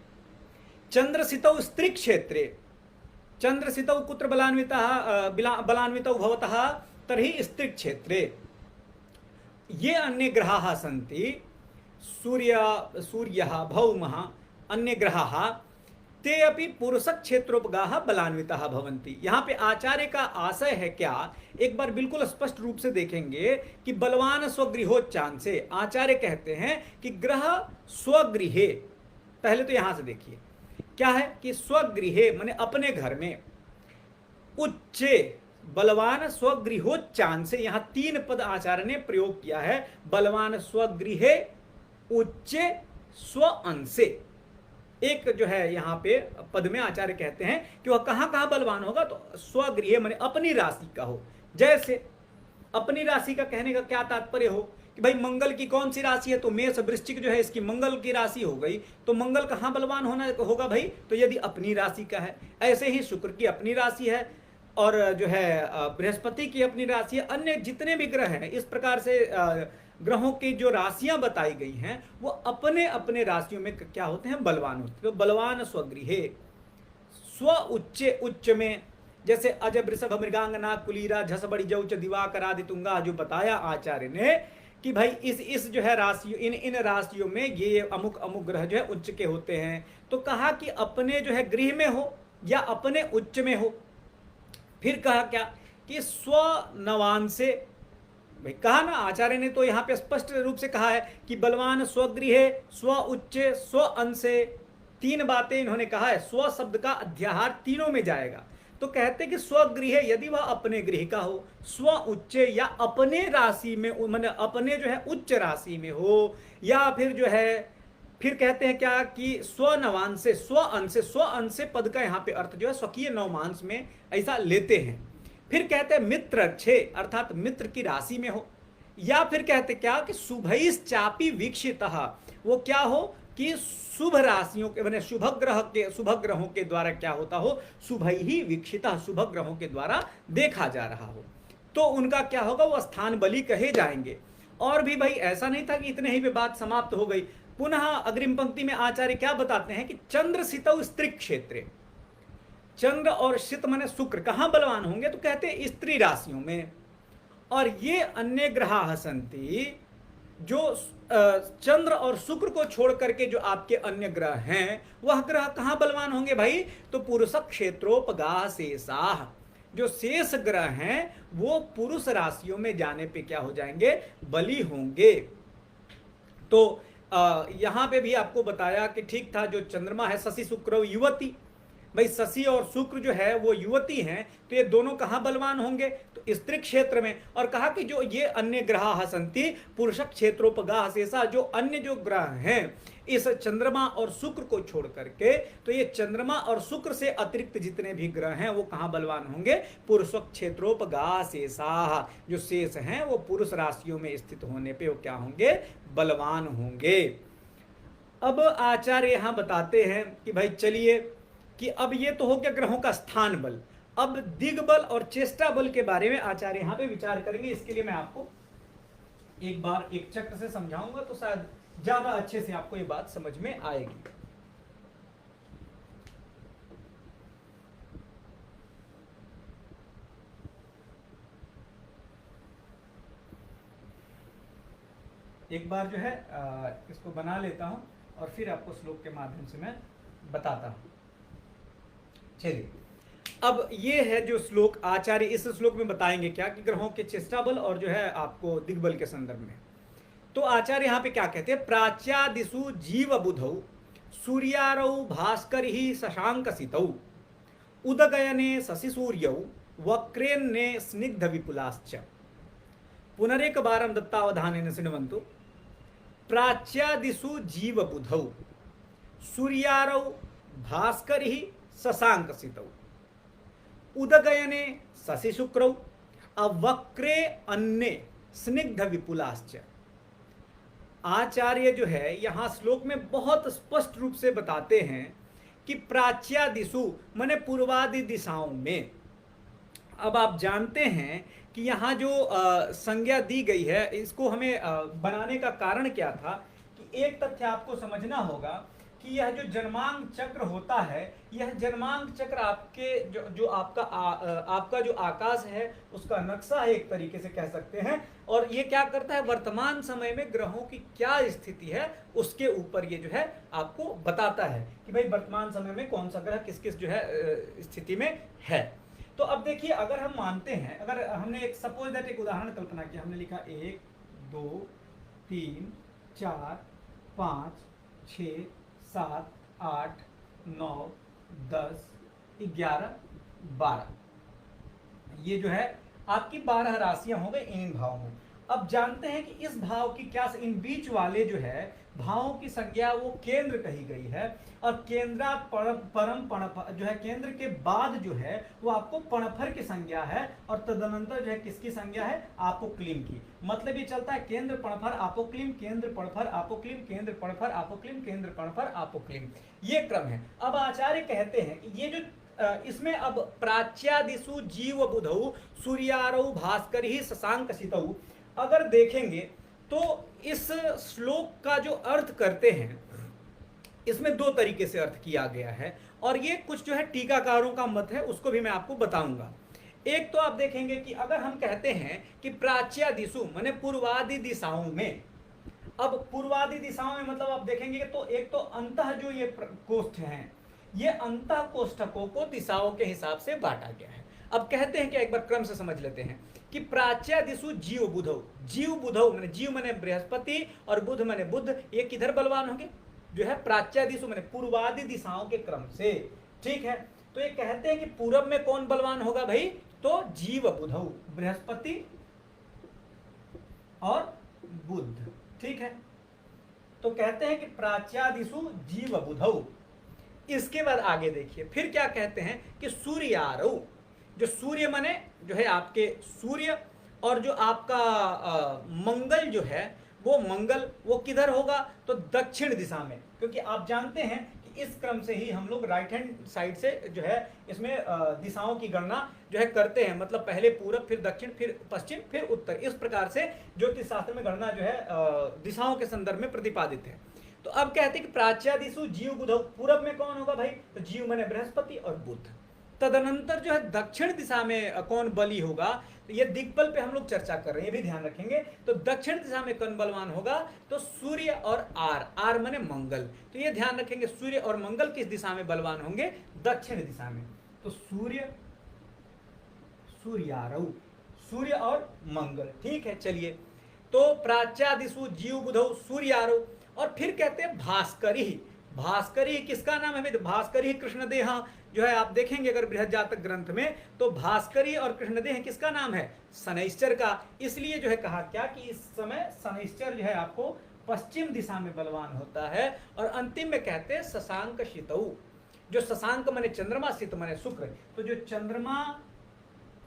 चंद्रसितौ स्त्रीक्षेत्रे, चंद्रसितौ कुत्र बलान्वितः बलान्वितौ भवतः, तर्हि स्त्री क्षेत्रे ये अन्य ग्रहाः सन्ति, सूर्यः भौमः अन्य ग्रहाः ते अपि पुरुषक्षेत्रोपगाः बलान्विताः भवन्ति। यहाँ पे आचार्य का आशय है क्या, एक बार बिल्कुल स्पष्ट रूप से देखेंगे कि बलवान स्वगृहोच्चान से आचार्य कहते हैं कि ग्रह स्वगृहे, पहले तो यहां से देखिए क्या है कि स्वगृहे माने अपने घर में, उच्चे बलवान स्वगृहोच्चान से, यहां तीन पद आचार्य ने प्रयोग किया है, बलवान स्वगृहे, उच्चे, स्व अंशे। एक जो है यहाँ पे पद में आचार्य कहते हैं कि वह कहां कहां बलवान होगा, तो स्वगृह माने अपनी राशि का हो। जैसे अपनी राशि का कहने का क्या तात्पर्य हो कि भाई मंगल की कौन सी राशि है, तो मेष वृश्चिक जो है इसकी मंगल की राशि हो गई, तो मंगल कहां बलवान होना होगा भाई, तो यदि अपनी राशि का है। ऐसे ही शुक्र की अपनी राशि है और जो है बृहस्पति की अपनी राशि है, अन्य जितने भी ग्रह हैं इस प्रकार से ग्रहों की जो राशियां बताई गई हैं वो अपने अपने राशियों में क्या होते हैं, बलवान होते हैं। तो बलवान स्वगृहे, स्व उच्चे, उच्च में जैसे अज वृषभ मृगांगना कुलीरा झस बड़ी जौच दिवाकर आदि तुंगा, जो बताया आचार्य ने कि भाई इस जो है राशियों, इन राशियों में ये अमुक अमुक ग्रह जो है उच्च के होते हैं। तो कहा कि अपने जो है गृह में हो या अपने उच्च में हो। फिर कहा क्या कि स्व नवान से, भाई कहा ना आचार्य ने, तो यहाँ पे स्पष्ट रूप से कहा है कि बलवान स्वगृहे, स्व उच्चे, स्व अंशे, तीन बातें इन्होंने कहा है। स्व शब्द का अध्याहार तीनों में जाएगा। तो कहते कि स्वगृह यदि वह अपने गृह का हो, स्व उच्चे या अपने राशि में, मतलब अपने जो है उच्च राशि में हो, या फिर जो है फिर कहते हैं क्या कि स्व नवांश से, स्व अंश से पद का यहाँ पे अर्थ जो है स्वकीय नवमांश में ऐसा लेते हैं। फिर कहते हैं मित्र अच्छे, अर्थात मित्र की राशि में हो, या फिर कहते क्या कि शुभैश्च चापि वीक्षितः, वो क्या हो कि शुभ राशियों के माने शुभ ग्रहों के द्वारा क्या होता हो, शुभ ही वीक्षितः, शुभ ग्रहों के द्वारा देखा जा रहा हो, तो उनका क्या होगा, वो स्थान बली कहे जाएंगे। और भी भाई ऐसा नहीं था कि इतने ही पे बात समाप्त हो गई। पुनः अग्रिम पंक्ति में आचार्य क्या बताते हैं कि चंद्र सितौ स्त्री क्षेत्रे, चंद्र और शित माने शुक्र कहां बलवान होंगे, तो कहते हैं स्त्री राशियों में। और ये अन्य ग्रह सन्ति, जो चंद्र और शुक्र को छोड़ करके जो आपके अन्य ग्रह हैं वह ग्रह कहां बलवान होंगे भाई, तो पुरुष क्षेत्रोपगाः शेषाः, जो शेष ग्रह हैं वो पुरुष राशियों में जाने पे क्या हो जाएंगे, बली होंगे। तो यहां पे भी आपको बताया कि ठीक था, जो चंद्रमा है शशि शुक्र युवती, भाई शशि और शुक्र जो है वो युवती हैं, तो ये दोनों कहां बलवान होंगे, तो स्त्री क्षेत्र में। और कहा कि जो ये अन्य ग्रह सन्ति पुरुष क्षेत्रोपगाः शेषाः, जो अन्य जो ग्रह हैं इस चंद्रमा और शुक्र को छोड़ करके, तो ये चंद्रमा और शुक्र से अतिरिक्त जितने भी ग्रह हैं वो कहां बलवान होंगे, पुरुष क्षेत्रोपगाः शेषाः, जो शेष हैं वो पुरुष राशियों में स्थित होने पे वो क्या होंगे, बलवान होंगे। अब आचार्य यहां बताते हैं कि भाई चलिए कि अब ये तो हो गया ग्रहों का स्थान बल, अब दिग्बल और चेष्टा बल के बारे में आचार्य यहां पे विचार करेंगे। इसके लिए मैं आपको एक बार एक चक्र से समझाऊंगा तो शायद ज्यादा अच्छे से आपको ये बात समझ में आएगी। एक बार जो है इसको बना लेता हूं और फिर आपको श्लोक के माध्यम से मैं बताता हूं। चलिए, अब ये है जो श्लोक आचार्य इस श्लोक में बताएंगे क्या कि ग्रहों के चेष्टा बल और जो है आपको दिग्बल के संदर्भ में। तो आचार्य यहाँ पे क्या कहते हैं, प्राच्यादिषु जीव बुधौ सूर्यारौ भास्कर ही शशांक सितौ उदगयने शशि सूर्यौ वक्रेन्ने स्निग्ध विपुलाश्च। पुनरेक बारं दत्तावधानेन शृण्वन्तु। प्राच्यादिषु जीव बुधौ सूर्यारौ भास्कर ही शशांक सितौ उदगयने शशि शुक्रौ अवक्रे अन्ने स्निग्ध विपुलाश्च। आचार्य जो है यहाँ श्लोक में बहुत स्पष्ट रूप से बताते हैं कि प्राच्यादिषु माने पूर्वादि दिशाओं में। अब आप जानते हैं कि यहाँ जो संज्ञा दी गई है इसको हमें बनाने का कारण क्या था कि एक तथ्य आपको समझना होगा कि यह जो जन्मांग चक्र होता है, यह जन्मांग चक्र आपके जो आपका जो आकाश है उसका नक्शा है, एक तरीके से कह सकते हैं। और ये क्या करता है, वर्तमान समय में ग्रहों की क्या स्थिति है उसके ऊपर ये जो है आपको बताता है कि भाई वर्तमान समय में कौन सा ग्रह किस किस जो है स्थिति में है। तो अब देखिए, अगर हम मानते हैं, अगर हमने एक सपोज दैट एक उदाहरण कल्पना किया, हमने लिखा 1 2 3 4 5 6 7 8 9 10 11 12, ये जो है आपकी 12 राशियां हो गई इन भावों में। अब जानते हैं कि इस भाव की क्या, इन बीच वाले जो है भावों की संज्ञा वो केंद्र कही गई है, और केंद्रात परम पणफ जो है, केंद्र के बाद जो है वो आपको पणफर की संज्ञा है, और तदनंतर जो है किसकी संज्ञा है, आपोक्लिम की। मतलब ये चलता है केंद्र पणफर आपोक्लिम, केंद्र पणफर आपोक्लिम, केंद्र पणफर आपोक्लिम, केंद्र पणफर आपोक्लिम, ये क्रम है। अब आचार्य कहते हैं कि ये जो इसमें अब प्राच्यादिषु जीव बुधौ सूर्यारौ भास्कर ही शशांक सितौ, अगर देखेंगे तो इस श्लोक का जो अर्थ करते हैं इसमें दो तरीके से अर्थ किया गया है, और ये कुछ जो है टीकाकारों का मत है, उसको भी मैं आपको बताऊंगा। एक तो आप देखेंगे कि अगर हम कहते हैं कि प्राच्यादिषु माने पूर्वादि दिशाओं में, अब पूर्वादि दिशाओं में मतलब आप देखेंगे तो एक तो अंतः जो ये कोष्ठ हैं, ये अंतः कोष्ठकों को दिशाओं के हिसाब से बांटा गया है। अब कहते हैं कि एक बार क्रम से समझ लेते हैं कि प्राच्यादिषु जीव बुधौ, जीव बुधौ माने जीव माने बृहस्पति और बुध माने बुध, ये किधर बलवान होंगे, जो है प्राच्यादिषु माने पूर्वादि दिशाओं के क्रम से, ठीक है। तो ये कहते हैं कि पूरब में कौन बलवान होगा भाई, तो जीव बुधौ, बृहस्पति और बुध, ठीक है। तो कहते हैं कि प्राच्यादिषु जीव बुधौ। इसके बाद आगे देखिए फिर क्या कहते हैं कि सूर्यारौ, जो सूर्य माने जो है आपके सूर्य, और जो आपका मंगल जो है वो मंगल वो किधर होगा, तो दक्षिण दिशा में, क्योंकि आप जानते हैं कि इस क्रम से ही हम लोग राइट हैंड साइड से जो है इसमें दिशाओं की गणना जो है करते हैं, मतलब पहले पूरब फिर दक्षिण फिर पश्चिम फिर उत्तर, इस प्रकार से ज्योतिष शास्त्र में गणना जो है दिशाओं के संदर्भ में प्रतिपादित है। तो अब कहते हैं कि प्राच्यादिषु जीव बुधौ, पूरब में कौन होगा भाई, तो जीव माने बृहस्पति और बुध। तदनंतर जो है दक्षिण दिशा में कौन बली होगा, तो ये दिक्बल पे हम लोग चर्चा कर रहे हैं, ये भी ध्यान रखेंगे। तो दक्षिण दिशा में कौन बलवान होगा, तो सूर्य और आर माने मंगल, तो ये ध्यान रखेंगे सूर्य और मंगल किस दिशा में बलवान होंगे, दक्षिण दिशा में। तो सूर्य सूर्यारौ, सूर्य और मंगल, ठीक है। चलिए, तो प्राच्यादिषु जीव बुधौ सूर्यारौ, और फिर कहते हैं भास्करी, भास्करी किसका नाम है, भास्करी कृष्णदेह जो है, आप देखेंगे अगर बृहद जातक ग्रंथ में तो भास्करी और कृष्णदेह किसका नाम है, शनैश्चर का। इसलिए जो है कहा क्या कि इस समय शनैश्चर जो है आपको पश्चिम दिशा में बलवान होता है। और अंतिम में कहते हैं शशांक शितौ, जो शशांक माने चंद्रमा, शित माने शुक्र, तो जो चंद्रमा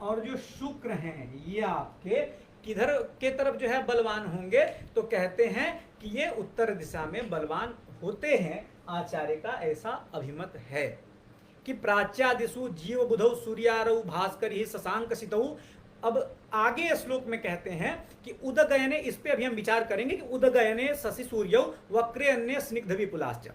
और जो शुक्र हैं ये आपके किधर के तरफ जो है बलवान होंगे, तो कहते हैं कि ये उत्तर दिशा में बलवान होते हैं। आचार्य का ऐसा अभिमत है कि प्राच्यादिषु जीव बुधौ सूर्यारौ भास्करी शशांक सितौ। अब आगे श्लोक में कहते हैं कि उदगयने, इस पे अभी हम विचार करेंगे कि उदगयने शशि सूर्यौ वक्रे अन्य स्निग्ध विपुलाश्च।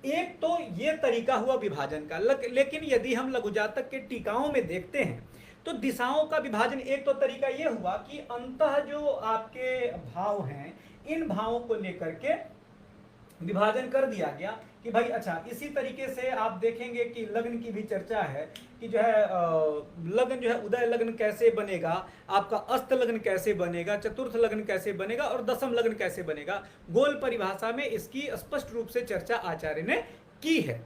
एक तो ये तरीका हुआ विभाजन का, लेकिन यदि हम लघुजातक के टीकाओं में देखते हैं तो दिशाओं का विभाजन एक तो तरीका ये हुआ कि अंतः जो आपके भाव हैं इन भावों को लेकर के विभाजन कर दिया गया कि भाई अच्छा, इसी तरीके से आप देखेंगे कि लग्न की भी चर्चा है कि जो है लग्न जो है उदय लग्न कैसे बनेगा, आपका अस्त लग्न कैसे बनेगा, चतुर्थ लग्न कैसे बनेगा और दशम लग्न कैसे बनेगा। गोल परिभाषा में इसकी स्पष्ट रूप से चर्चा आचार्य ने की है।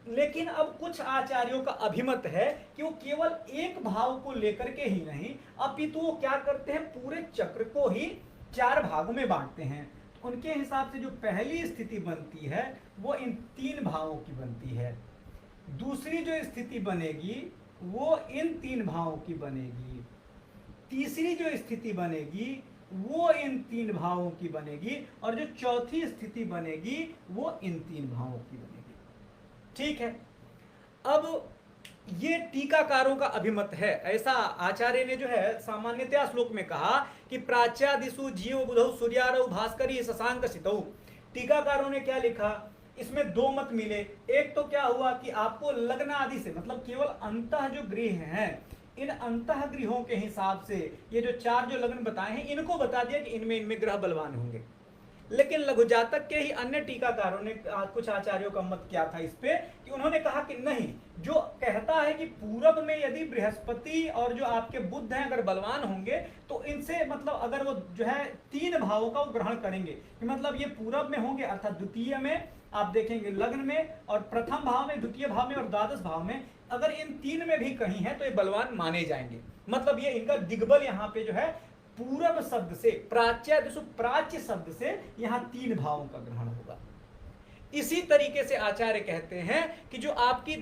लेकिन अब कुछ आचार्यों का अभिमत है कि वो केवल एक भाव को लेकर के ही नहीं, अपितु वो क्या करते हैं, पूरे चक्र को ही 4 भागों में बांटते हैं। उनके हिसाब से जो पहली स्थिति बनती है वो इन 3 भावों की बनती है, दूसरी जो स्थिति बनेगी वो इन 3 भावों की बनेगी, तीसरी जो स्थिति बनेगी वो इन 3 भावों की बनेगी, और जो चौथी स्थिति बनेगी वो इन 3 भावों की बनेगी। ठीक है। अब ये टीकाकारों का अभिमत है, ऐसा आचार्य ने जो है सामान्यतया श्लोक में कहा कि प्राच्यादिषु जीव बुधौ सूर्यारौ भास्करी शशांक सितौ। टीकाकारों ने क्या लिखा इसमें दो मत मिले। एक तो क्या हुआ कि आपको लग्न आदि से मतलब केवल अंतः जो गृह हैं, इन अंतः गृहों के हिसाब से ये जो चार जो लग्न बताए हैं इनको बता दिया कि इनमें इनमें ग्रह बलवान होंगे। लेकिन लघु जातक के ही अन्य टीकाकारों ने कुछ आचार्यों का मत क्या था इस पे कि उन्होंने कहा कि नहीं, जो कहता है कि पूरब में यदि बृहस्पति और जो आपके बुध हैं अगर बलवान होंगे तो इनसे मतलब अगर वो जो है तीन भावों का वो ग्रहण करेंगे कि मतलब ये पूरब में होंगे अर्थात द्वितीय में आप देखेंगे लग्न में और प्रथम भाव में, द्वितीय भाव में और द्वादश भाव में, अगर इन तीन में भी कहीं है तो ये बलवान माने जाएंगे। मतलब ये इनका दिग्बल यहाँ पे जो है पूरब शब्द से प्राच्य शब्द से यहां तीन भावों का ग्रहण होगा। इसी तरीके से आचार्य कहते हैं कि जो आपकी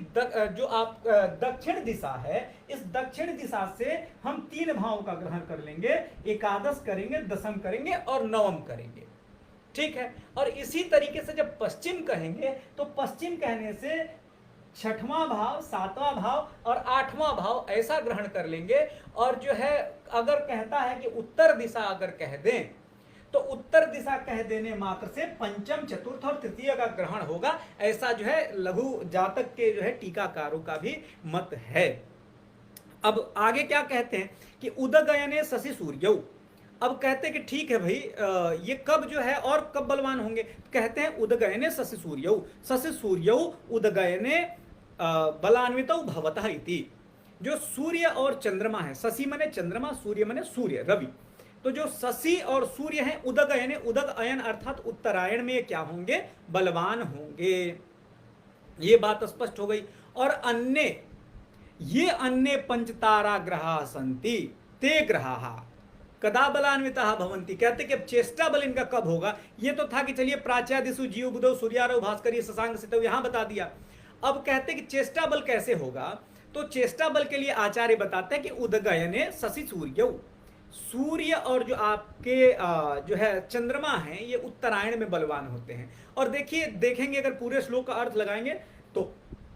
दक्षिण दिशा है, इस दक्षिण दिशा से हम तीन भावों का ग्रहण कर लेंगे, एकादश करेंगे, दशम करेंगे और नवम करेंगे। ठीक है। और इसी तरीके से जब पश्चिम कहेंगे तो पश्चिम कहने से छठवां भाव, सातवां भाव और आठवां भाव ऐसा ग्रहण कर लेंगे। और जो है अगर कहता है कि उत्तर दिशा अगर कह दें तो उत्तर दिशा कह देने मात्र से पंचम, चतुर्थ और तृतीय का ग्रहण होगा। ऐसा जो है लघु जातक के जो है टीकाकारों का भी मत है। अब आगे क्या कहते हैं कि उदगयने शशि सूर्यौ। अब कहते हैं कि ठीक है भाई, ये कब जो है और कब बलवान होंगे? कहते हैं उदगयने शशि सूर्यौ, शशि सूर्यौ उदगयने बलान्वितौ भवतः इति। जो सूर्य और चंद्रमा है, शशि मने चंद्रमा, सूर्य मने सूर्य रवि, तो जो शशि और सूर्य हैं उदगयने, उदग अयन अर्थात उत्तरायण में क्या होंगे? बलवान होंगे। ये बात स्पष्ट हो गई। और अन्य ये अन्य पंचतारा ग्रहा संति ते ग्रहा कदा बलान्विता भवंती। कहते कि अब चेष्टा बल इनका कब होगा? ये तो था कि चलिए प्राच्यादिशु जीव बुधो सूर्यारो भास्कर शशांक से तो यहां बता दिया। अब कहते कि चेष्टा बल कैसे होगा? तो चेष्टा बल के लिए आचार्य बताते हैं कि उदगयने शशि सूर्य, सूर्य और जो आपके जो है चंद्रमा हैं ये उत्तरायण में बलवान होते हैं। और देखिए देखेंगे अगर पूरे श्लोक का अर्थ लगाएंगे तो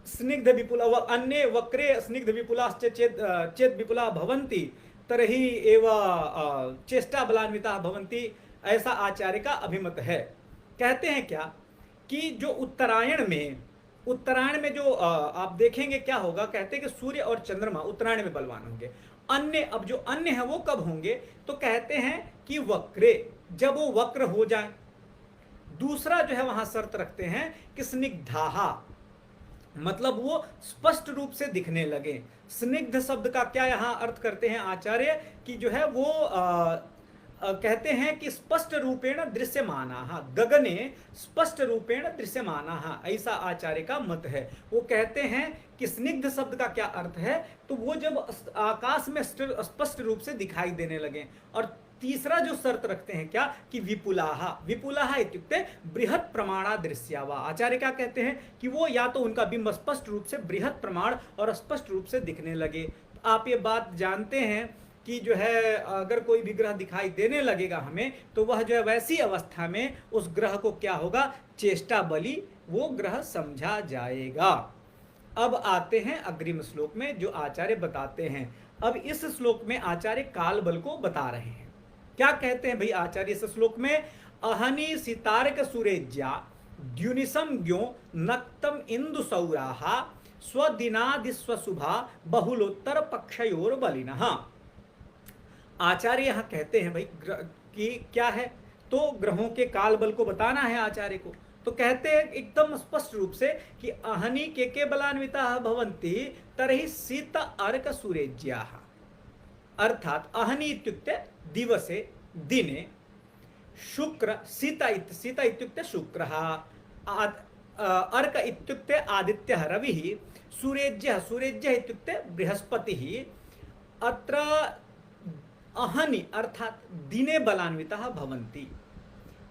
स्निग्ध विपुला अन्य वक्रे स्निग्ध विपुलाश्च चेत विपुला भवंती तरही एवं चेष्टा बलान्विता भवंती, ऐसा आचार्य का अभिमत है। कहते हैं क्या कि जो उत्तरायण में जो आप देखेंगे क्या होगा? कहते हैं कि सूर्य और चंद्रमा उत्तरायण में बलवान होंगे। अन्य, अब जो अन्य है वो कब होंगे? तो कहते हैं कि वक्रे, जब वो वक्र हो जाए। दूसरा जो है वहां शर्त रखते हैं कि स्निग्धाहा, मतलब वो स्पष्ट रूप से दिखने लगे। स्निग्ध शब्द का क्या यहां अर्थ करते हैं आचार्य कि जो है वो कहते हैं कि स्पष्ट रूपेण दृश्यमाना, गगने स्पष्ट रूपेण दृश्यमाना, ऐसा आचार्य का मत है। वो कहते हैं कि स्निग्ध शब्द का क्या अर्थ है? तो वो जब आकाश में स्पष्ट रूप से दिखाई देने लगे। और तीसरा जो शर्त रखते हैं क्या कि विपुलाहा इत्युक्ते बृहत प्रमाणा दृश्यावा। आचार्य क्या कहते हैं कि वो या तो उनका बिंब स्पष्ट रूप से बृहत प्रमाण और स्पष्ट रूप से दिखने लगे। आप ये बात जानते हैं कि जो है अगर कोई भी ग्रह दिखाई देने लगेगा हमें तो वह जो है वैसी अवस्था में उस ग्रह को क्या होगा? चेष्टा बली वो ग्रह समझा जाएगा। अब आते हैं अग्रिम श्लोक में जो आचार्य बताते हैं। अब इस श्लोक में आचार्य काल बल को बता रहे हैं। क्या कहते हैं भाई आचार्य इस श्लोक में? अहनि सितारक सुरेज्या द्युनिसम ज्ञो नक्तम इंदु सौराहा स्वदिनादि स्वशुभा बहुलोत्तर पक्षयोर बलिनः। आचार्य यहां कहते हैं भाई कि क्या है? तो ग्रहों के काल बल को बताना है आचार्य को। तो कहते हैं एकदम स्पष्ट रूप से कि अहनि के बलान्विता भवन्ति तरहि सीत अर्क सुरेज्या, अर्थात अहनि इत्युक्ते दिवसे दिने, शुक्र सीता इत्युक्ते शुक्रः, अर्क इत्युक्ते आदित्यः रविः, सूरेज्यः इत्युक्ते बृहस्पतिः। अत्र अहनि अर्थात दिने बलान्विताः भवन्ति।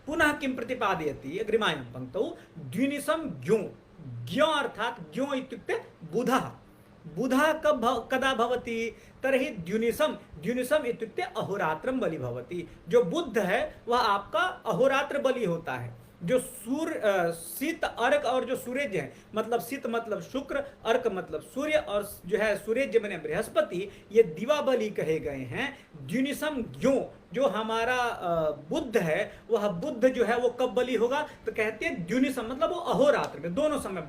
पुनः किं प्रतिपादयति अग्रिमायां पंक्तौ? द्विनिशं ज्ञो, ज्ञो अर्थात ज्ञो इत्युक्ते बुधः, बुधः कदा भवति? तर्हि द्युनिशम इत्युक्ते अहोरात्रं बलि भवति। जो बुध है वह आपका अहोरात्र बलि होता है। जो सूर्य शीत अर्क और जो सूर्य है, मतलब शीत मतलब शुक्र, अर्क मतलब सूर्य, और जो है सूर्य बने बृहस्पति, ये दिवा बलि कहे गए हैं। द्युनिसम ज्ञो, जो हमारा बुद्ध है, वह बुद्ध जो है वो कब बलि होगा, तो कहते हैं द्युनिसम मतलब वो अहोरात्र में, दोनों समय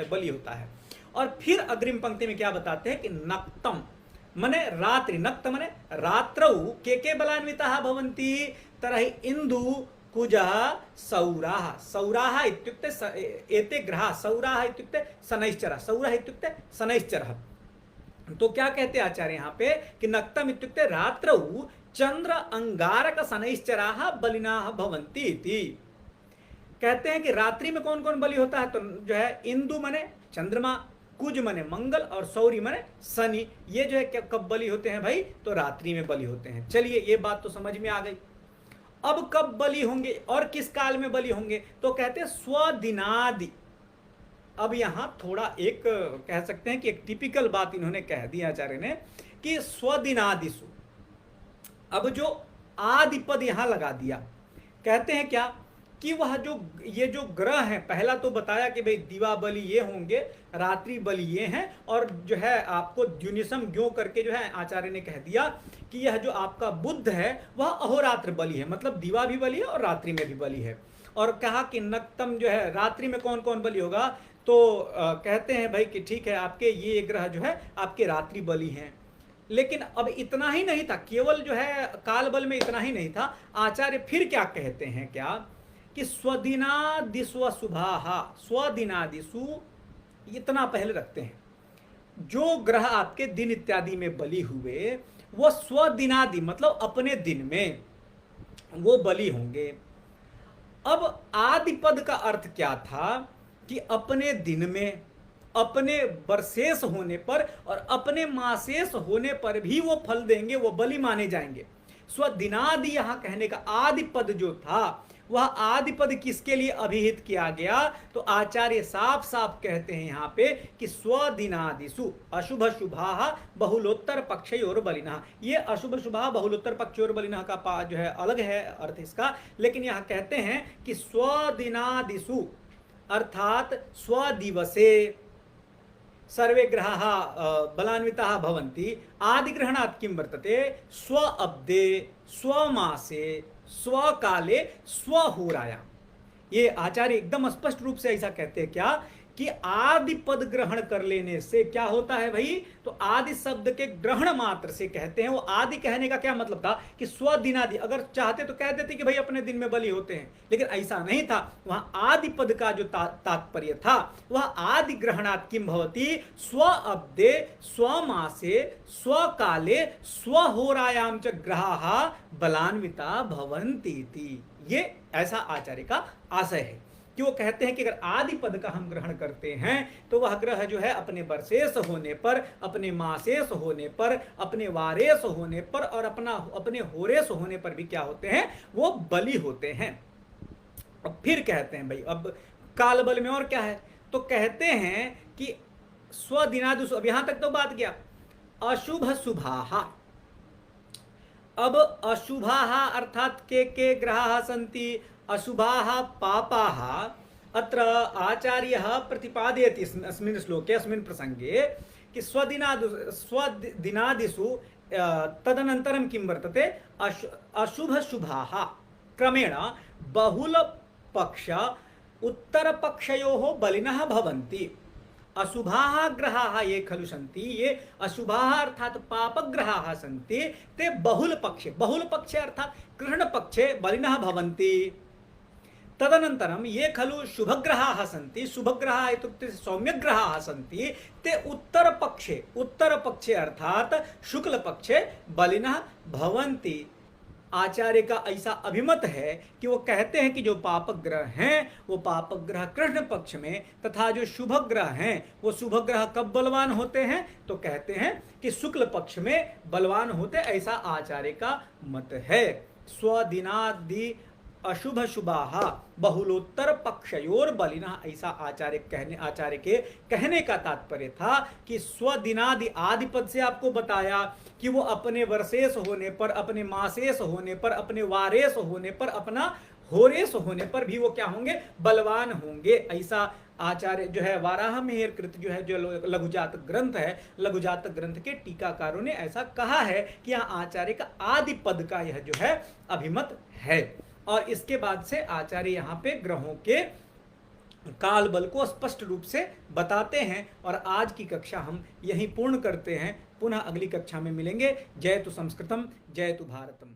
बलि होता है। और फिर अग्रिम पंक्ति में क्या बताते हैं कि नक्तम मने रात्रि, नक्त मने रात्रौ के बलान्विताः भवन्ति, तरहि इंदु कुजः सौराः, सौराः इत्युक्ते एते ग्रहाः, सौराः इत्युक्ते शनैश्चरः, सौरः इत्युक्ते शनैश्चरः। तो क्या कहते हैं आचार्य यहाँ पे कि नक्तम इत्युक्ते रात्रौ चंद्र अंगारक शनैश्चराः बलिनाः भवन्ति इति। कहते हैं कि रात्रि में कौन कौन बलि होता है, तो जो है इंदु मने चंद्रमा, कुज मने मंगल, और सौरी मने शनि। ये जो है कब बलि होते हैं भाई, तो रात्रि में बलि होते हैं। चलिए ये बात तो समझ में आ गई। अब कब बलि होंगे और किस काल में बलि होंगे, तो कहते हैं स्वदिनादि। अब यहां थोड़ा एक कह सकते हैं कि एक टिपिकल बात इन्होंने कह दी आचार्य ने कि स्वदिनादिसु। अब जो आदि पद यहां लगा दिया, कहते हैं क्या कि वह जो ये जो ग्रह हैं, पहला तो बताया कि भाई दिवा बलि ये होंगे, रात्रि बलि ये हैं, और जो है आपको द्युनिसम ज्ञो करके जो है आचार्य ने कह दिया कि यह जो आपका बुद्ध है वह अहोरात्र बलि है, मतलब दिवा भी बलि है और रात्रि में भी बलि है। और कहा कि नक्तम जो है रात्रि में कौन कौन बलि होगा, तो कहते हैं भाई कि ठीक है आपके ये ग्रह जो है आपके रात्रि बलि हैं। लेकिन अब इतना ही नहीं था, केवल जो है काल बल में इतना ही नहीं था। आचार्य फिर क्या कहते हैं क्या कि स्वदिनादिस्व शुभाहा, स्वदिनादिसु इतना पहले रखते हैं, जो ग्रह आपके दिन इत्यादि में बलि हुए वो स्वदिनादि मतलब अपने दिन में वो बलि होंगे। अब आदि पद का अर्थ क्या था कि अपने दिन में, अपने वर्षेष होने पर और अपने मासेष होने पर भी वो फल देंगे, वो बलि माने जाएंगे। स्वदिनादि यहां कहने का आदि पद जो था वह आदि पद किसके लिए अभिहित किया गया, तो आचार्य साफ साफ कहते हैं यहाँ पे कि स्वदिनादिसु अशुभ शुभाः बहुलोत्तर पक्षयोर बलिनः। ये अशुभ शुभाः बहुलोत्तर पक्षयोर बलिनः का जो है अलग है अर्थ इसका, लेकिन यहाँ कहते हैं कि स्वदिनादिसु अर्थात स्वदिवसे सर्वे ग्रहाः बलान्विताः भवन्ति। आदिग्रहणात् किं वर्तते, स्व अब्दे स्वमासे स्वकाले स्वहोरायाम। ये आचार्य एकदम स्पष्ट रूप से ऐसा कहते हैं क्या कि आदि पद ग्रहण कर लेने से क्या होता है भाई, तो आदि शब्द के ग्रहण मात्र से कहते हैं। वो आदि कहने का क्या मतलब था कि स्वदिनादि, अगर चाहते तो कह देते कि भाई अपने दिन में बलि होते हैं, लेकिन ऐसा नहीं था। वहां आदि पद का जो तात्पर्य था वह आदि ग्रहणात् किम भवति, स्व अब्दे स्वमासे स्वकाले स्वहोरायाम च ग्रहाः बलान्विता भवन्ति। ये ऐसा आचार्य का आशय है कि वो कहते हैं कि अगर आदि पद का हम ग्रहण करते हैं तो वह ग्रह जो है अपने वर्षेष होने पर, अपने मासेष होने पर, अपने वारेष होने पर और अपने होरेष होने पर भी क्या होते हैं, वो बलि होते हैं। अब फिर कहते हैं भाई अब काल बल में और क्या है, तो कहते हैं कि स्वदिनादि, अब यहां तक तो बात किया। अशुभ शुभाः, अब अशुभाः अर्थात के ग्रहाः सन्ति, अशुभाः पापाः। अत्र आचार्यः प्रतिपादयति अस्मिन् श्लोके, अस्मिन् प्रसंगे कि स्वदिनादिषु तदनन्तरं किं वर्तते, अशुभशुभाः क्रमेण बहुलपक्ष उत्तरपक्षयोः बलिनः भवन्ति। अशुभाः ग्रहाः ये खलु सन्ति, ये अशुभाः अर्थात पापग्रहाः सन्ति, ते बहुलपक्षे, बहुलपक्षे अर्थात ग्रहणपक्षे बलिनः भवन्ति। तदनन्तरं ये खलु शुभग्रहाः सन्ति, शुभग्रहाः इत्युक्ते सौम्यग्रहाः सन्ति, ते उत्तरपक्षे, उत्तरपक्षे अर्थात शुक्लपक्षे बलिनः भवन्ति। आचार्य का ऐसा अभिमत है कि वो कहते हैं कि जो पापक ग्रह हैं वो पापक ग्रह कृष्ण पक्ष में, तथा जो शुभ ग्रह हैं वो शुभ ग्रह कब बलवान होते हैं, तो कहते हैं कि शुक्ल पक्ष में बलवान होते, ऐसा आचार्य का मत है। स्वदिनादि अशुभ शुभाः बहुलोत्तर पक्षयोर बलिना, ऐसा आचार्य के कहने का तात्पर्य था कि स्वदिनादि आदि पद से आपको बताया कि वो अपने वर्षेश होने पर, अपने मासेश होने पर, अपने वारेश होने पर, अपना होरेश होने पर भी वो क्या होंगे, बलवान होंगे। ऐसा आचार्य जो है वाराह मेहर कृत जो है, जो लघुजात ग्रंथ है, लघुजात ग्रंथ के टीकाकारों ने ऐसा कहा है कि यहाँ आचार्य का आदि पद का यह जो है अभिमत है। और इसके बाद से आचार्य यहाँ पे ग्रहों के काल बल को स्पष्ट रूप से बताते हैं। और आज की कक्षा हम यहीं पूर्ण करते हैं, पुनः अगली कक्षा में मिलेंगे। जय तु संस्कृतम, जय तु भारतम।